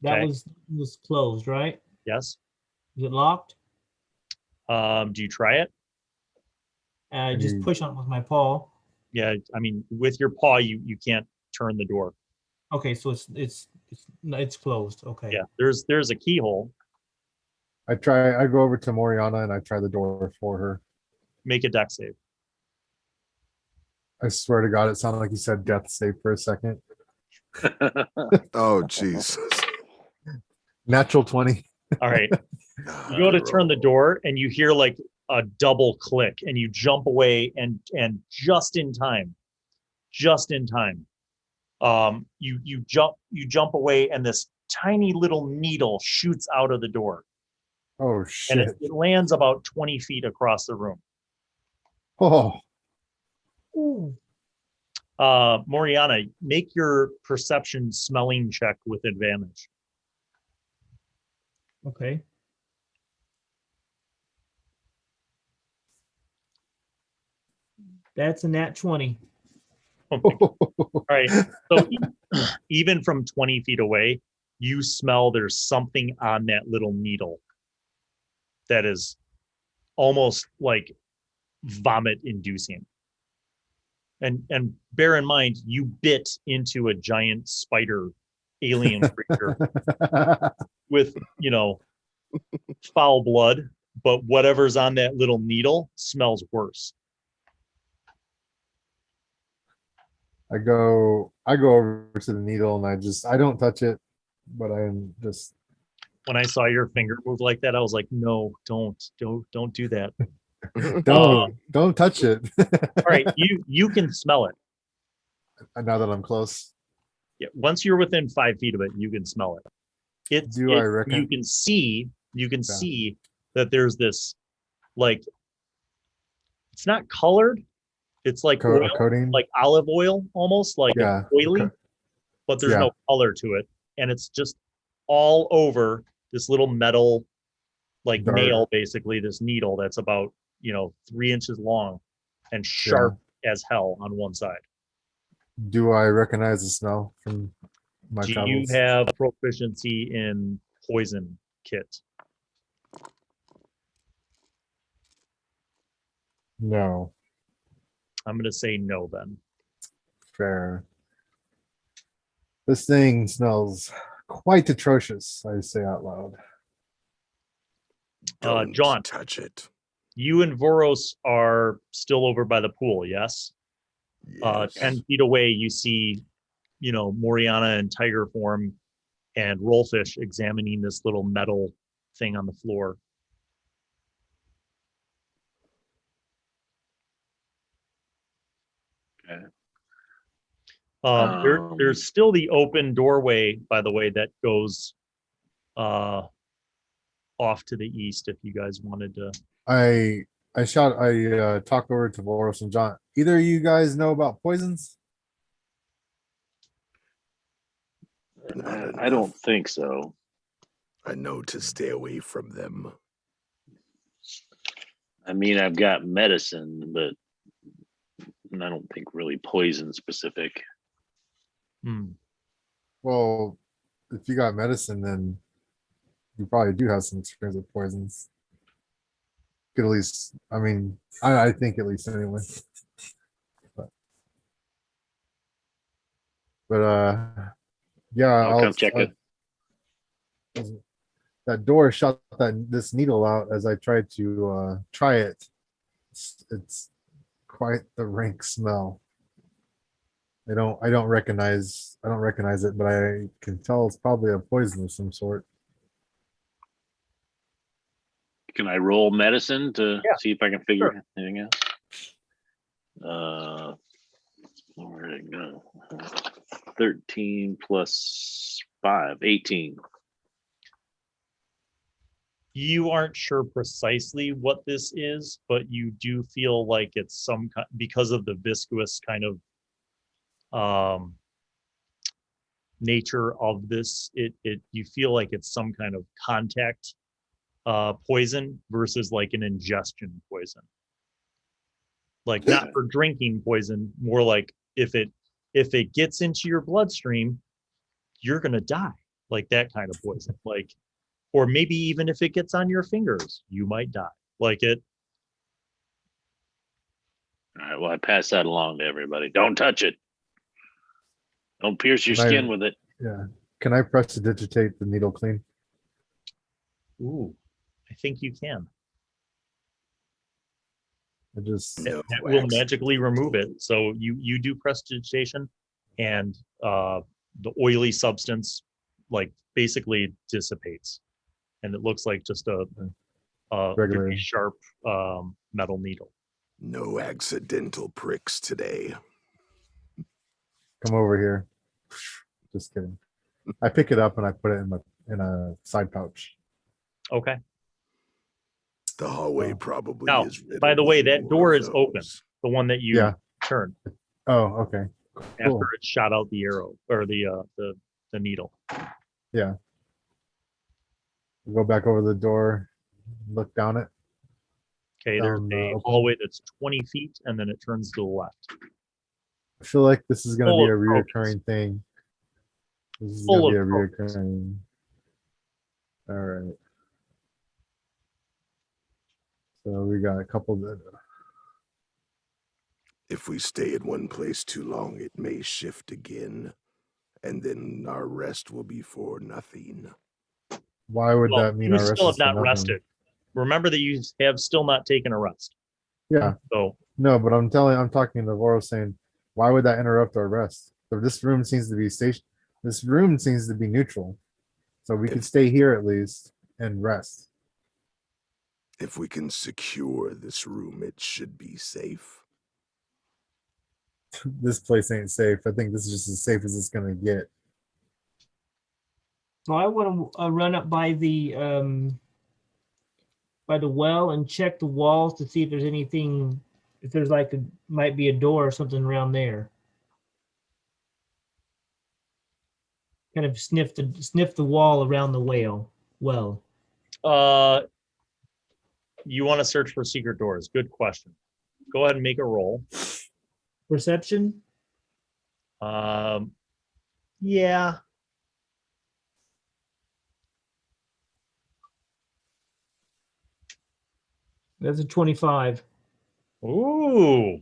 That was closed, right? Yes. Is it locked? Do you try it? I just push on it with my paw. Yeah, I mean, with your paw, you can't turn the door. Okay, so it's closed. Okay. Yeah, there's a keyhole. I go over to Moriana and I try the door for her. Make a dex save. I swear to God, it sounded like you said death save for a second. Oh, jeez. Natural 20. All right. You go to turn the door and you hear like a double click and you jump away and just in time, you jump away and this tiny little needle shoots out of the door. Oh shit. And it lands about 20 feet across the room. Oh. Moriana, make your perception smelling check with advantage. Okay. That's a nat 20. All right. So even from 20 feet away, you smell there's something on that little needle that is almost like vomit inducing. And bear in mind, you bit into a giant spider alien creature with, foul blood, but whatever's on that little needle smells worse. I go over to the needle and I don't touch it, but I am just. When I saw your finger move like that, I was like, no, don't do that. Don't touch it. All right, you can smell it. Now that I'm close. Yeah, once you're within 5 feet of it, you can smell it. I reckon? You can see that there's this, like, it's not colored. It's like oil, coating, like olive oil, almost like oily, but there's no color to it, and it's just all over this little metal, like nail, basically this needle that's about 3 inches long and sharp as hell on one side. Do I recognize the smell from my travels? Do you have proficiency in poison kit? No. I'm going to say no then. Fair. This thing smells quite atrocious, I say out loud. Don't Jaunt, touch it. you and Vörös are still over by the pool, yes? Yes. 10 feet away, you see, Moriana in tiger form and Rolfish examining this little metal thing on the floor. Okay. There's still the open doorway, by the way, that goes off to the east if you guys wanted to. I talked over to Vörös and Jaunt. Either of you guys know about poisons? I don't think so. I know to stay away from them. I mean, I've got medicine, but I don't think really poison specific. Well, if you got medicine, then you probably do have some experience with poisons. Could at least, I think at least anyway. But yeah, I'll come check it. That door shot this needle out as I tried to try it. It's quite the rank smell. I don't recognize it, but I can tell it's probably a poison of some sort. Can I roll medicine to see if I can figure Sure. anything out? Where'd it go? 13 plus 5, 18. You aren't sure precisely what this is, but you do feel like it's some kind, because of the viscous kind of nature of this. You feel like it's some kind of contact poison versus like an ingestion poison. Like not for drinking poison, more like if it gets into your bloodstream, you're gonna die. Like that kind of poison. Like, or maybe even if it gets on your fingers, you might die. Like it. All right, well, I pass that along to everybody. Don't touch it. Don't pierce your skin with it. Yeah. Can I prestidigitate the needle clean? Ooh, I think you can. I just That will magically remove it. So you do prestidigitation, and the oily substance like basically dissipates, and it looks like just a very sharp metal needle. No accidental pricks today. come over here. Just kidding. I pick it up and I put it in a side pouch. Okay. The hallway probably Now, is. by the way, that door is those. open. The one that you turned. Oh, okay. After it shot out the arrow or the needle. Yeah. Go back over the door, look down it. Okay, there's a hallway that's 20 feet, and then it turns to the left. I feel like this is going to be a Full of reoccurring thing. This is Full going to of be a reoccurring. All right. So we got a couple that. If we stay in one place too long, it may shift again, and then our rest will be for nothing. Why would that mean our you rest still is have not for nothing? rested? Remember that you have still not taken a rest. Yeah. So no, but I'm talking to Vörös saying, why would that interrupt our rest? So this room seems to be This room seems to be neutral, so we could stay here at least and rest. If we can secure this room, it should be safe. This place ain't safe. I think this is just as safe as it's gonna get. So I want to run up by the well and check the walls to see if there's anything, if there's like might be a door or something around there. Kind of sniff the wall around the well. you want to search for secret doors? Good question. Go ahead and make a roll. Perception? Yeah. That's a 25. Ooh.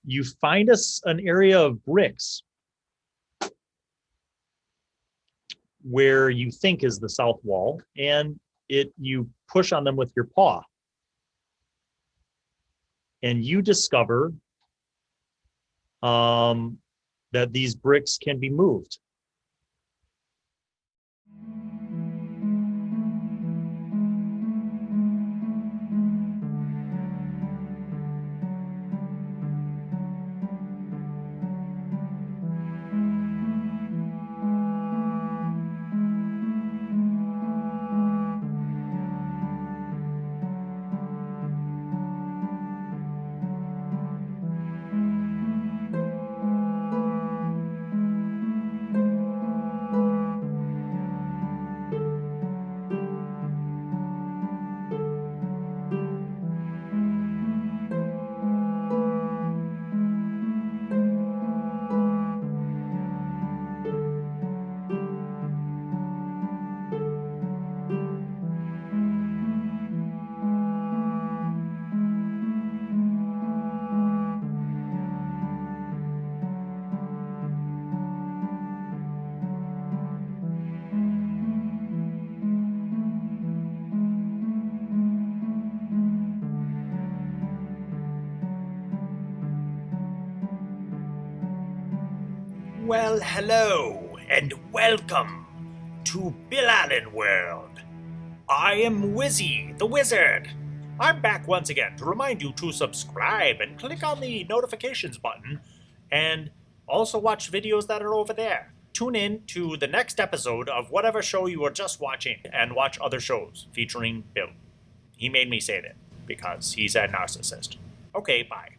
You find an area of bricks where you think is the south wall, and you push on them with your paw. And you discover that these bricks can be moved. Well, hello, and welcome to Bill Allen World. I am Wizzy, the Wizard. I'm back once again to remind you to subscribe and click on the notifications button, and also watch videos that are over there. Tune in to the next episode of whatever show you are just watching, and watch other shows featuring Bill. He made me say that because he's a narcissist. Okay, bye.